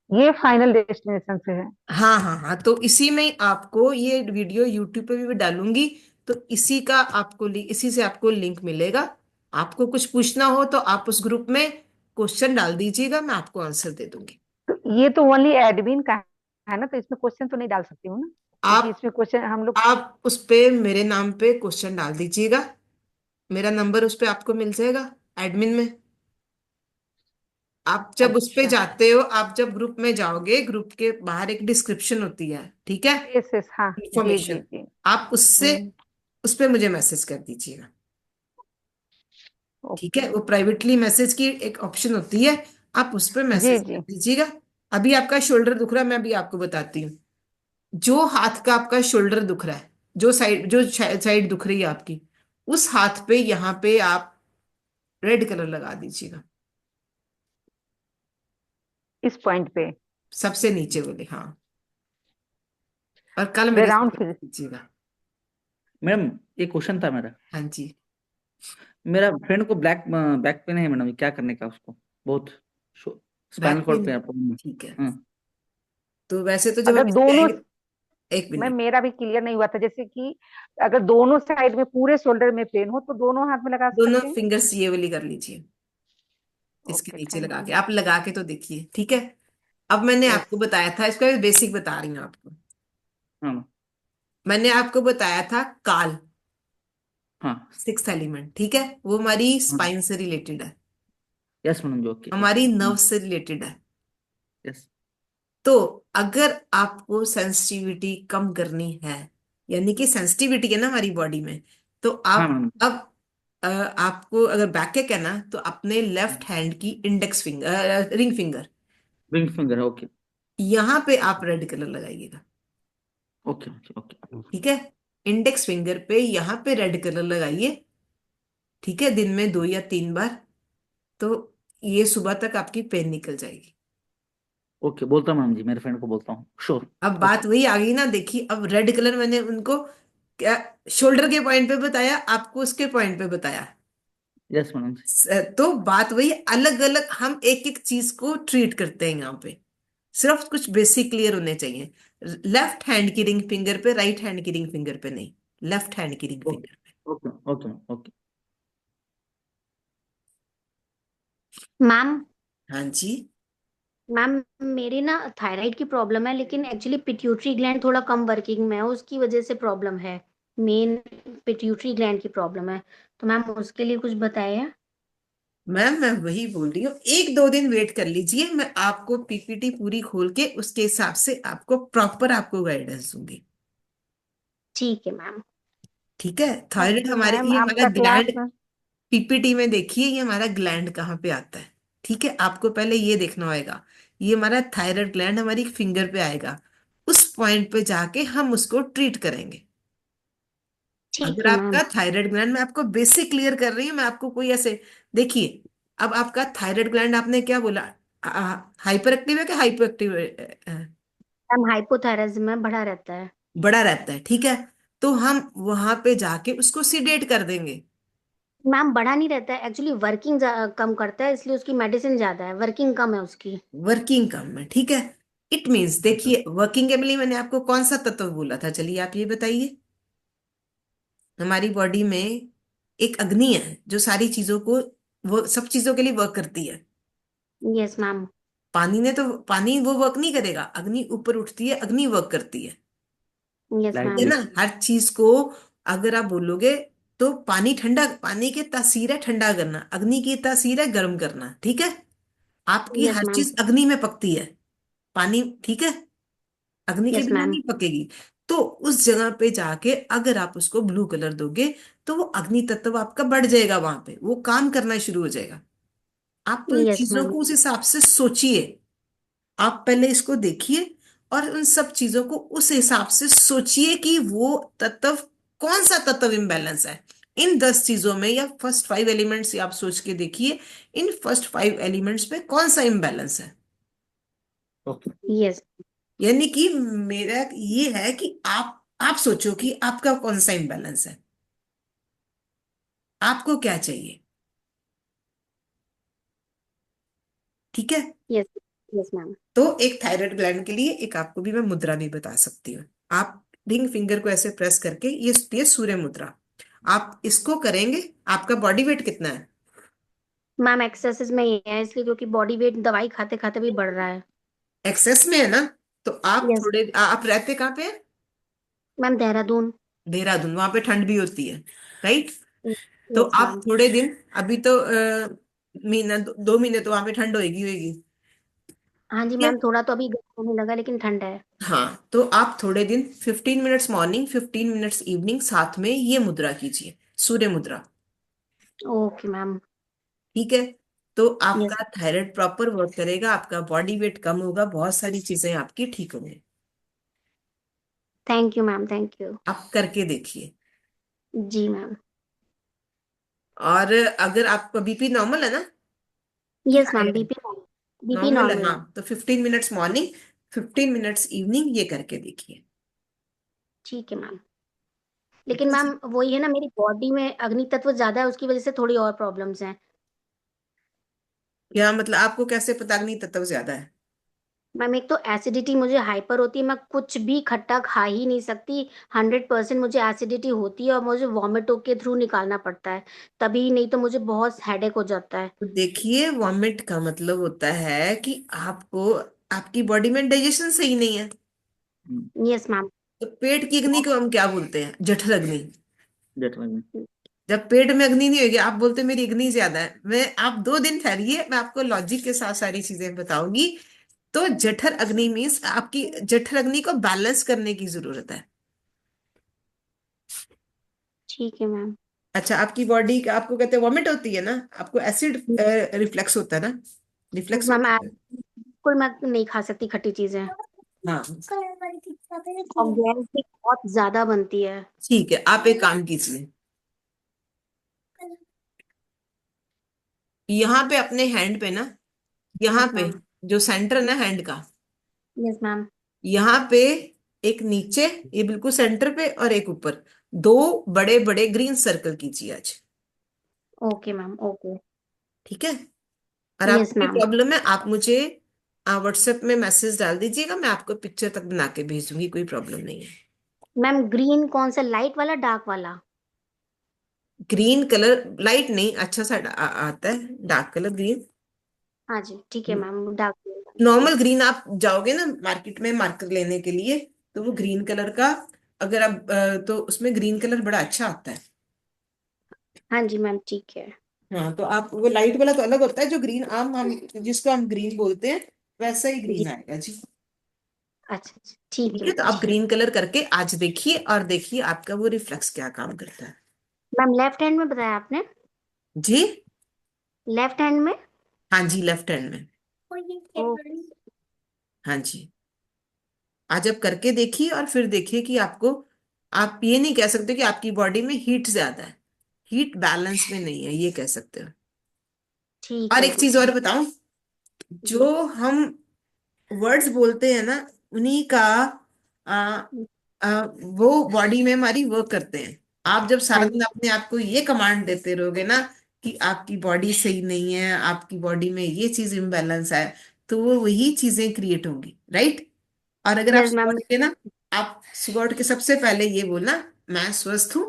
ये फाइनल डेस्टिनेशन से है।
हाँ हाँ हाँ, तो इसी में आपको ये वीडियो यूट्यूब पे भी डालूंगी। तो इसी का आपको इसी से आपको लिंक मिलेगा। आपको कुछ पूछना हो तो आप उस ग्रुप में क्वेश्चन डाल दीजिएगा, मैं आपको आंसर दे दूंगी।
तो ये तो ओनली एडमिन का है ना, तो इसमें क्वेश्चन तो नहीं डाल सकती हूँ ना, क्योंकि
आप
इसमें क्वेश्चन हम लोग।
आप उस पे मेरे नाम पे क्वेश्चन डाल दीजिएगा। मेरा नंबर उस पे आपको मिल जाएगा एडमिन में। आप जब उस पे
अच्छा।
जाते हो, आप जब ग्रुप में जाओगे, ग्रुप के बाहर एक डिस्क्रिप्शन होती है, ठीक है,
यस यस, हाँ। जी जी
इंफॉर्मेशन।
जी।
आप उससे
हम्म।
उस पे मुझे मैसेज कर दीजिएगा। ठीक है,
ओके।
वो प्राइवेटली मैसेज की एक ऑप्शन होती है, आप उस पर
जी
मैसेज कर
जी।
दीजिएगा। अभी आपका शोल्डर दुख रहा है, मैं अभी आपको बताती हूँ। जो हाथ का आपका शोल्डर दुख रहा है, जो साइड दुख रही है आपकी, उस हाथ पे यहाँ पे आप रेड कलर लगा दीजिएगा।
इस पॉइंट पे।
सबसे नीचे वाले, हाँ। और कल
पूरे
मेरे
राउंड
से
फिर।
दीजिएगा।
मैडम एक क्वेश्चन था मेरा।
हाँ जी।
मेरा फ्रेंड को बैक बैक पेन है मैडम, क्या करने का उसको? बहुत स्पाइनल
बैक
कॉर्ड
पेन,
पे प्रॉब्लम।
ठीक है।
हाँ।
तो वैसे तो जब हम
अगर
इस पे
दोनों,
आएंगे, एक
मैं
मिनट।
मेरा भी क्लियर नहीं हुआ था, जैसे कि अगर दोनों साइड में पूरे शोल्डर में पेन हो तो दोनों हाथ में लगा
दोनों
सकते हैं।
फिंगर्स ये वाली कर लीजिए, इसके
ओके,
नीचे
थैंक
लगा के,
यू।
आप लगा के तो देखिए, ठीक है। अब मैंने
यस।
आपको बताया था, इसका बेसिक बता रही हूँ आपको।
हाँ।
मैंने आपको बताया था काल,
हाँ।
सिक्स एलिमेंट, ठीक है, वो हमारी
हाँ।
स्पाइन से रिलेटेड है,
यस मैडम जी, ओके ओके।
हमारी नर्व से रिलेटेड है।
यस।
तो अगर आपको सेंसिटिविटी कम करनी है, यानी कि सेंसिटिविटी है ना हमारी बॉडी में, तो
हाँ
आप
मैडम।
अब आपको अगर बैक एक है ना, तो अपने लेफ्ट हैंड की index finger, ring finger,
ring finger, okay
यहां पे आप रेड कलर लगाइएगा।
Okay okay okay.
ठीक है, इंडेक्स फिंगर पे यहां पे रेड कलर लगाइए। ठीक है, दिन में 2 या 3 बार। तो ये सुबह तक आपकी पेन निकल जाएगी।
ओके, बोलता हूँ मैडम जी, मेरे फ्रेंड को बोलता हूँ, श्योर।
अब
ओके।
बात वही आ गई ना, देखिए अब रेड कलर मैंने उनको क्या शोल्डर के पॉइंट पे बताया, आपको उसके पॉइंट पे बताया।
यस मैडम जी।
तो बात वही, अलग अलग हम एक एक चीज को ट्रीट करते हैं यहाँ पे। सिर्फ कुछ बेसिक क्लियर होने चाहिए। लेफ्ट हैंड की रिंग फिंगर पे, राइट हैंड की रिंग फिंगर पे नहीं, लेफ्ट हैंड की रिंग
ओके
फिंगर पे।
Okay okay okay.
मैम।
हाँ जी।
मैम, मेरी ना थायराइड की प्रॉब्लम है, लेकिन एक्चुअली पिट्यूटरी ग्लैंड थोड़ा कम वर्किंग में है, उसकी वजह से प्रॉब्लम है। मेन पिट्यूटरी ग्लैंड की प्रॉब्लम है, तो मैम उसके लिए कुछ बताइए।
मैम मैं वही बोल रही हूँ, 1-2 दिन वेट कर लीजिए, मैं आपको पीपीटी पूरी खोल के उसके हिसाब से आपको प्रॉपर आपको गाइडेंस दूंगी।
ठीक है मैम।
ठीक है, थायराइड
ओके
हमारे,
मैम,
ये हमारा
आपका क्लास
ग्लैंड,
में।
पीपीटी में देखिए ये हमारा ग्लैंड कहाँ पे आता है। ठीक है, आपको पहले ये देखना होगा, ये हमारा थायराइड ग्लैंड हमारी फिंगर पे आएगा, उस पॉइंट पे जाके हम उसको ट्रीट करेंगे।
ठीक
अगर
है
आपका
मैम।
थायराइड ग्लैंड, मैं आपको बेसिक क्लियर कर रही हूँ, मैं आपको कोई ऐसे, देखिए, अब आपका थायराइड ग्लैंड आपने क्या बोला, हाइपर एक्टिव है कि हाइपर एक्टिव?
मैम हाइपोथायराइज्म में बढ़ा रहता है।
बड़ा रहता है, ठीक है। तो हम वहां पे जाके उसको सीडेट कर देंगे।
मैम बढ़ा नहीं रहता है, एक्चुअली वर्किंग कम करता है, इसलिए उसकी मेडिसिन ज्यादा है, वर्किंग कम है उसकी।
वर्किंग कम में, ठीक है। इट मीन्स, देखिए वर्किंग के लिए मैंने आपको कौन सा तत्व बोला था, चलिए आप ये बताइए। हमारी बॉडी में एक अग्नि है जो सारी चीजों को, वो सब चीजों के लिए वर्क करती है।
Yes ma'am.
पानी ने तो, पानी वो वर्क नहीं करेगा, अग्नि ऊपर उठती है, अग्नि वर्क करती है।
यस
लाइट
है
मैम।
ना,
जैसे।
हर चीज को अगर आप बोलोगे, तो पानी ठंडा, पानी की तासीर है ठंडा करना, अग्नि की तासीर है गर्म करना, ठीक है। आपकी
यस
हर
मैम।
चीज अग्नि में पकती है, पानी, ठीक है, अग्नि के
यस
बिना
मैम।
नहीं पकेगी। तो उस जगह पे जाके अगर आप उसको ब्लू कलर दोगे, तो वो अग्नि तत्व आपका बढ़ जाएगा, वहां पे वो काम करना शुरू हो जाएगा। आप उन
यस
चीजों
मैम।
को उस हिसाब से सोचिए। आप पहले इसको देखिए, और उन सब चीजों को उस हिसाब से सोचिए कि वो तत्व, कौन सा तत्व इम्बैलेंस है इन 10 चीजों में, या फर्स्ट 5 एलिमेंट्स आप सोच के देखिए, इन फर्स्ट 5 एलिमेंट्स पे कौन सा इम्बैलेंस है।
Okay
yes.
यानी कि मेरा ये है कि आप सोचो कि आपका कौन सा इम्बैलेंस है, आपको क्या चाहिए। ठीक है।
यस। Yes ma'am.
तो एक थायराइड ग्लैंड के लिए एक आपको भी मैं मुद्रा भी बता सकती हूँ। आप रिंग फिंगर को ऐसे प्रेस करके, ये सूर्य मुद्रा, आप इसको करेंगे। आपका बॉडी वेट कितना है?
मैम एक्सेसिस में ही है इसलिए, क्योंकि बॉडी वेट दवाई खाते खाते भी बढ़ रहा है।
एक्सेस में है ना? तो आप
यस
थोड़े आप रहते कहाँ पे हैं?
मैम, देहरादून।
देहरादून, वहां पे ठंड भी होती है, राइट? तो
यस
आप
मैम।
थोड़े दिन, अभी तो महीना 2 महीने तो वहां पे ठंड होगी होगी।
हाँ जी
ठीक है।
मैम, थोड़ा तो अभी गर्म होने लगा लेकिन ठंड है।
हाँ, तो आप थोड़े दिन 15 मिनट्स मॉर्निंग, 15 मिनट्स इवनिंग साथ में ये मुद्रा कीजिए, सूर्य मुद्रा।
Okay ma'am.
ठीक है। तो
यस।
आपका थायराइड प्रॉपर वर्क करेगा, आपका बॉडी वेट कम होगा, बहुत सारी चीजें आपकी ठीक होंगी।
Thank you ma'am, thank you.
आप करके देखिए।
जी मैम।
और अगर आपका बीपी नॉर्मल है ना कि
यस
हाई
मैम,
है?
बीपी
नॉर्मल है,
नॉर्मल
हाँ,
है।
तो 15 मिनट्स मॉर्निंग, 15 मिनट्स इवनिंग ये करके देखिए।
ठीक है मैम।
ठीक
लेकिन
है
मैम
जी।
वही है ना, मेरी बॉडी में अग्नि तत्व ज्यादा है, उसकी वजह से थोड़ी और प्रॉब्लम्स हैं।
क्या मतलब, आपको कैसे पता अग्नि तत्व ज्यादा है?
मैम एक तो एसिडिटी मुझे हाइपर होती है, मैं कुछ भी खट्टा खा ही नहीं सकती। 100% मुझे एसिडिटी होती है और मुझे वॉमिट के थ्रू निकालना पड़ता है, तभी, नहीं तो मुझे बहुत हेडेक हो जाता है।
तो देखिए, वॉमिट का मतलब होता है कि आपको, आपकी बॉडी में डाइजेशन सही नहीं है।
हम्म,
यस मैम।
तो पेट की अग्नि को हम क्या बोलते हैं? जठर अग्नि।
जेठ में।
जब पेट में अग्नि नहीं होगी, आप बोलते मेरी अग्नि ज्यादा है, मैं, आप 2 दिन ठहरिए, मैं आपको लॉजिक के साथ सारी चीजें बताऊंगी। तो जठर अग्नि मीन्स आपकी जठर अग्नि को बैलेंस करने की जरूरत है।
ठीक है मैम।
अच्छा, आपकी बॉडी का, आपको कहते हैं वॉमिट होती है ना, आपको एसिड रिफ्लेक्स होता है ना?
यस
रिफ्लेक्स
मैम,
होता है।
बिल्कुल मैं नहीं खा सकती खट्टी चीजें,
हाँ,
और गैस भी बहुत ज्यादा बनती है।
ठीक है, आप एक काम कीजिए, यहाँ पे अपने हैंड पे ना, यहाँ
यस
पे
मैम।
जो सेंटर है ना हैंड का,
यस मैम।
यहाँ पे एक नीचे, ये बिल्कुल सेंटर पे, और एक ऊपर, 2 बड़े बड़े ग्रीन सर्कल कीजिए आज।
Okay ma'am, okay.
ठीक है। और आपको
यस
भी
मैम।
प्रॉब्लम है, आप मुझे व्हाट्सएप में मैसेज डाल दीजिएगा, मैं आपको पिक्चर तक बना के भेज दूंगी, कोई प्रॉब्लम नहीं है।
मैम ग्रीन कौन सा, लाइट वाला डार्क वाला?
ग्रीन कलर लाइट नहीं, अच्छा सा आता है डार्क कलर ग्रीन।
हाँ जी ठीक है मैम, डार्क।
नॉर्मल ग्रीन, आप जाओगे ना मार्केट में मार्कर लेने के लिए, तो वो ग्रीन कलर का, अगर आप तो उसमें ग्रीन कलर बड़ा अच्छा आता है।
हाँ जी मैम ठीक है।
हाँ, तो आप वो लाइट वाला तो अलग होता है, जो ग्रीन आम हम जिसको हम ग्रीन बोलते हैं, वैसा ही
जी।
ग्रीन आएगा जी।
अच्छा अच्छा, ठीक
ठीक
है
है, तो
मैम,
आप
ठीक है।
ग्रीन कलर करके आज देखिए, और देखिए आपका वो रिफ्लेक्स क्या काम करता है।
मैम लेफ्ट हैंड में बताया आपने?
जी।
लेफ्ट हैंड में?
हाँ जी, लेफ्ट हैंड में।
ओ।
हाँ जी। आज आप करके देखिए, और फिर देखिए कि आपको, आप ये नहीं कह सकते कि आपकी बॉडी में हीट ज्यादा है, हीट बैलेंस में नहीं है, ये कह सकते हो।
ठीक
और
है
एक
मैम,
चीज और
ठीक।
बताऊं,
जी।
जो हम वर्ड्स बोलते हैं ना, उन्हीं का आ, वो बॉडी में हमारी वर्क करते हैं। आप जब
हाँ
सारा
जी।
दिन अपने आप को ये कमांड देते रहोगे ना कि आपकी बॉडी सही नहीं है, आपकी बॉडी में ये चीज इम्बैलेंस है, तो वो वही चीजें क्रिएट होंगी, राइट? और अगर आप
यस
सुबह
मैम।
उठ के ना, आप सुबह उठ के सबसे पहले ये बोलना, मैं स्वस्थ हूँ,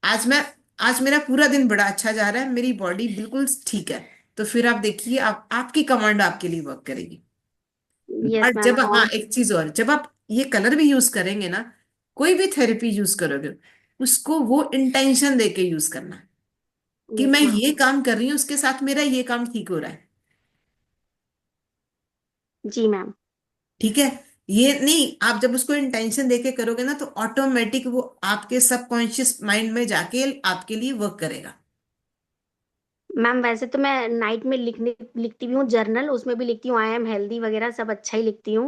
आज मैं, आज मेरा पूरा दिन बड़ा अच्छा जा रहा है, मेरी बॉडी बिल्कुल ठीक है, तो फिर आप देखिए, आप, आपकी कमांड आपके लिए वर्क करेगी।
यस
और
मैम,
जब, हाँ,
और
एक चीज और, जब आप ये कलर भी यूज करेंगे ना, कोई भी थेरेपी यूज करोगे, उसको वो इंटेंशन दे के यूज करना, कि
यस
मैं
मैम।
ये काम कर रही हूँ, उसके साथ मेरा ये काम ठीक हो रहा है।
जी मैम।
ठीक है। ये नहीं, आप जब उसको इंटेंशन देके करोगे ना, तो ऑटोमेटिक वो आपके सबकॉन्शियस माइंड में जाके आपके लिए वर्क करेगा।
मैम वैसे तो मैं नाइट में लिखती भी हूँ जर्नल, उसमें भी लिखती हूँ आई एम हेल्दी वगैरह सब अच्छा ही लिखती हूँ,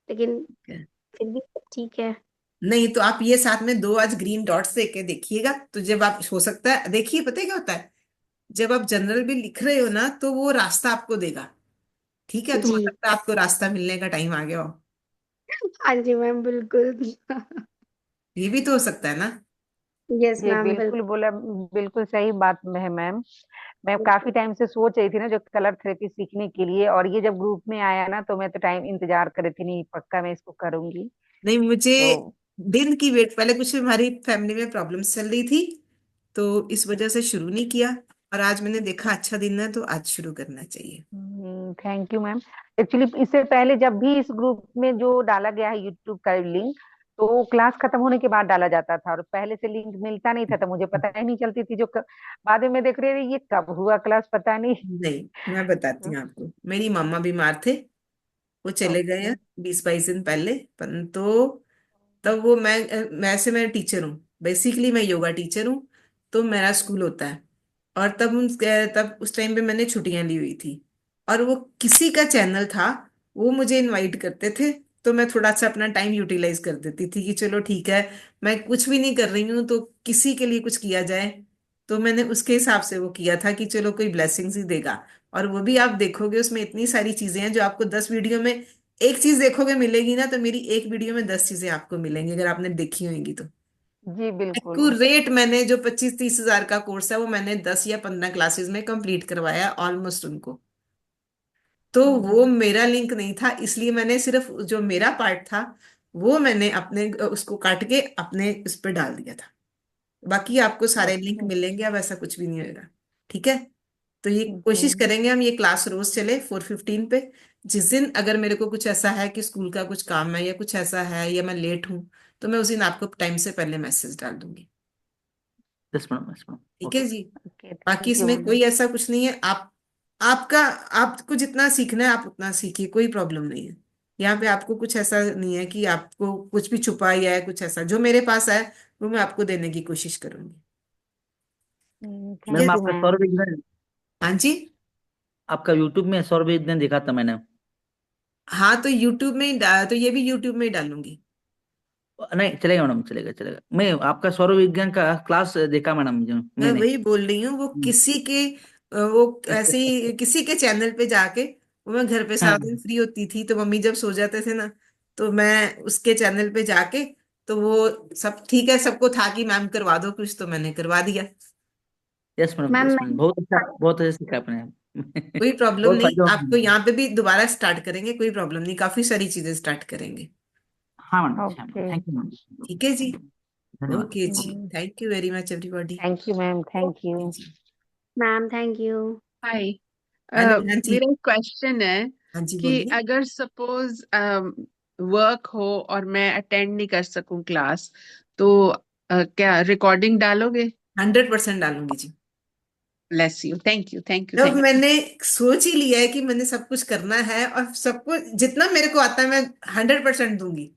लेकिन
ठीक है।
फिर भी ठीक है।
नहीं, तो आप ये साथ में 2 आज ग्रीन डॉट्स देके देखिएगा, तो जब आप, हो सकता है, देखिए पता है क्या होता है, जब आप जनरल भी लिख रहे हो ना, तो वो रास्ता आपको देगा। ठीक है, तो हो
जी।
सकता है आपको रास्ता मिलने का टाइम आ गया हो।
हाँ जी मैम, बिल्कुल।
ये भी तो हो सकता है ना?
यस
ये
मैम,
बिल्कुल
बिल्कुल।
बोला, बिल्कुल सही बात है मैम। मैं काफी टाइम से सोच रही थी ना जो कलर थेरेपी सीखने के लिए, और ये जब ग्रुप में आया ना तो मैं तो टाइम इंतजार कर रही थी, नहीं पक्का मैं इसको करूंगी।
नहीं, मुझे
तो
दिन की वेट, पहले कुछ हमारी फैमिली में प्रॉब्लम्स चल रही थी, तो इस वजह से शुरू नहीं किया। और आज मैंने देखा अच्छा दिन है, तो आज शुरू करना चाहिए।
Thank you ma'am. एक्चुअली इससे पहले जब भी इस ग्रुप में जो डाला गया है यूट्यूब का लिंक, तो क्लास खत्म होने के बाद डाला जाता था, और पहले से लिंक मिलता नहीं था, तो मुझे पता ही नहीं चलती थी। बाद में मैं देख रही थी ये कब हुआ क्लास पता नहीं।
नहीं, मैं बताती हूँ आपको। मेरी मामा बीमार थे, वो चले गए
ओके।
हैं 20-22 दिन पहले। तो तब वो मैं टीचर हूँ, बेसिकली मैं योगा टीचर हूँ। तो मेरा स्कूल होता है। और तब उस टाइम पे मैंने छुट्टियां ली हुई थी। और वो किसी का चैनल था, वो मुझे इनवाइट करते थे। तो मैं थोड़ा सा अपना टाइम यूटिलाइज कर देती थी कि चलो ठीक है, मैं कुछ भी नहीं कर रही हूँ तो किसी के लिए कुछ किया जाए। तो मैंने उसके हिसाब से वो किया था कि चलो कोई ब्लेसिंग्स ही देगा। और वो भी आप देखोगे, उसमें इतनी सारी चीजें हैं जो आपको 10 वीडियो में एक चीज देखोगे मिलेगी ना, तो मेरी एक वीडियो में 10 चीजें आपको मिलेंगी अगर आपने देखी होंगी तो।
जी बिल्कुल।
एक्यूरेट, मैंने जो 25-30 हजार का कोर्स है वो मैंने 10 या 15 क्लासेस में कंप्लीट करवाया ऑलमोस्ट उनको। तो वो
हम्म,
मेरा लिंक नहीं था, इसलिए मैंने सिर्फ जो मेरा पार्ट था वो मैंने अपने उसको काट के अपने इस पे डाल दिया था। बाकी आपको सारे लिंक
ओके।
मिलेंगे, अब ऐसा कुछ भी नहीं होगा। ठीक है। तो ये कोशिश
जी
करेंगे हम, ये क्लास रोज चले 4:15 पे। जिस दिन अगर मेरे को कुछ ऐसा है कि स्कूल का कुछ काम है या कुछ ऐसा है या मैं लेट हूँ, तो मैं उस दिन आपको टाइम से पहले मैसेज डाल दूंगी।
यस मैडम, यस मैडम,
ठीक है
ओके।
जी।
ओके।
बाकी
थैंक यू
इसमें
मैम।
कोई ऐसा कुछ नहीं है। आपका आपको जितना सीखना है आप उतना सीखिए, कोई प्रॉब्लम नहीं है। यहाँ पे आपको कुछ ऐसा नहीं है कि आपको कुछ भी छुपा या है कुछ ऐसा। जो मेरे पास है वो मैं आपको देने की कोशिश करूंगी। ठीक है।
मैम
थैंक यू
आपका
मैम।
सौरभ विज्ञान,
हाँ जी।
आपका यूट्यूब में सौरभ विज्ञान देखा था मैंने।
हाँ, तो यूट्यूब में ही तो ये भी यूट्यूब में ही डालूंगी।
नहीं चलेगा मैडम, चलेगा चलेगा। मैं आपका सौरभ विज्ञान का क्लास देखा मैडम जो
मैं
मैंने।
वही बोल रही हूँ, वो किसी के वो ऐसे ही किसी के चैनल पे जाके, वो मैं घर पे सारा दिन
हाँ,
फ्री होती थी तो मम्मी जब सो जाते थे ना, तो मैं उसके चैनल पे जाके, तो वो सब ठीक है, सबको था कि मैम करवा दो कुछ, तो मैंने करवा दिया।
Yes madam,
ma'am
yes madam,
मैं
बहुत अच्छा सीखा आपने।
कोई प्रॉब्लम
बहुत
नहीं,
फायदा
आपको
होगा।
यहाँ पे भी दोबारा स्टार्ट करेंगे, कोई प्रॉब्लम नहीं, काफी सारी चीजें स्टार्ट करेंगे।
हाँ मैडम, अच्छा madam,
okay.
Thank you madam.
ठीक है जी।
धन्यवाद।
ओके जी।
Okay.
Thank you very much everybody.
Thank you ma'am. Thank you.
जी।
Ma'am thank you.
Hi.
Hello, हाँ जी।
मेरा एक क्वेश्चन है
हाँ जी,
कि
बोलिए।
अगर सपोज वर्क हो और मैं अटेंड नहीं कर सकूं क्लास, तो क्या रिकॉर्डिंग डालोगे?
100% डालूंगी जी।
Bless you, thank you, thank you,
जब
थैंक यू।
मैंने सोच ही लिया है कि मैंने सब कुछ करना है और सबको जितना मेरे को आता है मैं 100% दूंगी,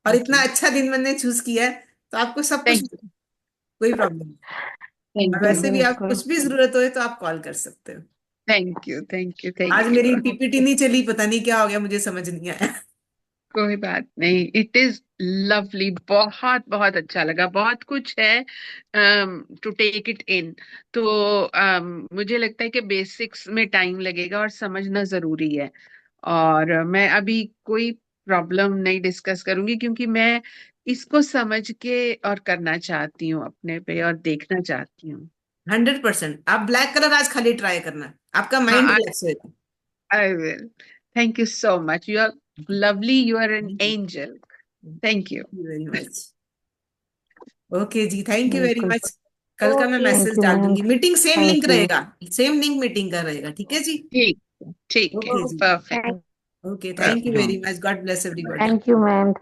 और
ओके,
इतना अच्छा दिन मैंने चूज किया है, तो आपको सब कुछ
थैंक यू,
कोई प्रॉब्लम नहीं। और
थैंक
जी
यू,
वैसे भी आप
बिल्कुल।
कुछ भी जरूरत हो तो आप कॉल कर सकते हो।
थैंक यू, थैंक यू,
आज
थैंक
मेरी
यू।
पीपीटी नहीं चली, पता नहीं क्या हो गया, मुझे समझ नहीं आया।
कोई बात नहीं, इट इज लवली, बहुत बहुत अच्छा लगा, बहुत कुछ है टू टेक इट इन। तो मुझे लगता है कि बेसिक्स में टाइम लगेगा और समझना जरूरी है। और मैं अभी कोई प्रॉब्लम नहीं डिस्कस करूंगी, क्योंकि मैं इसको समझ के और करना चाहती हूँ अपने पे, और देखना चाहती हूँ।
100% आप ब्लैक कलर आज खाली ट्राई करना, आपका माइंड
हाँ,
रिलैक्स होगा।
I will. Thank you so much, you are lovely, you are an
thank
angel. Thank you.
You very much. Okay जी, थैंक यू वेरी
बिल्कुल।
मच। कल का मैं
ओके
थैंक
मैसेज
यू
डाल
मैम।
दूंगी, meeting same link
thank you.
रहेगा। सेम लिंक मीटिंग का रहेगा, ठीक है जी।
ठीक, ठीक है,
ओके जी।
Perfect.
Thank
okay, thank
thank
you
perfect.
You
very
ma'am.
Much, God bless everybody.
Thank you ma'am.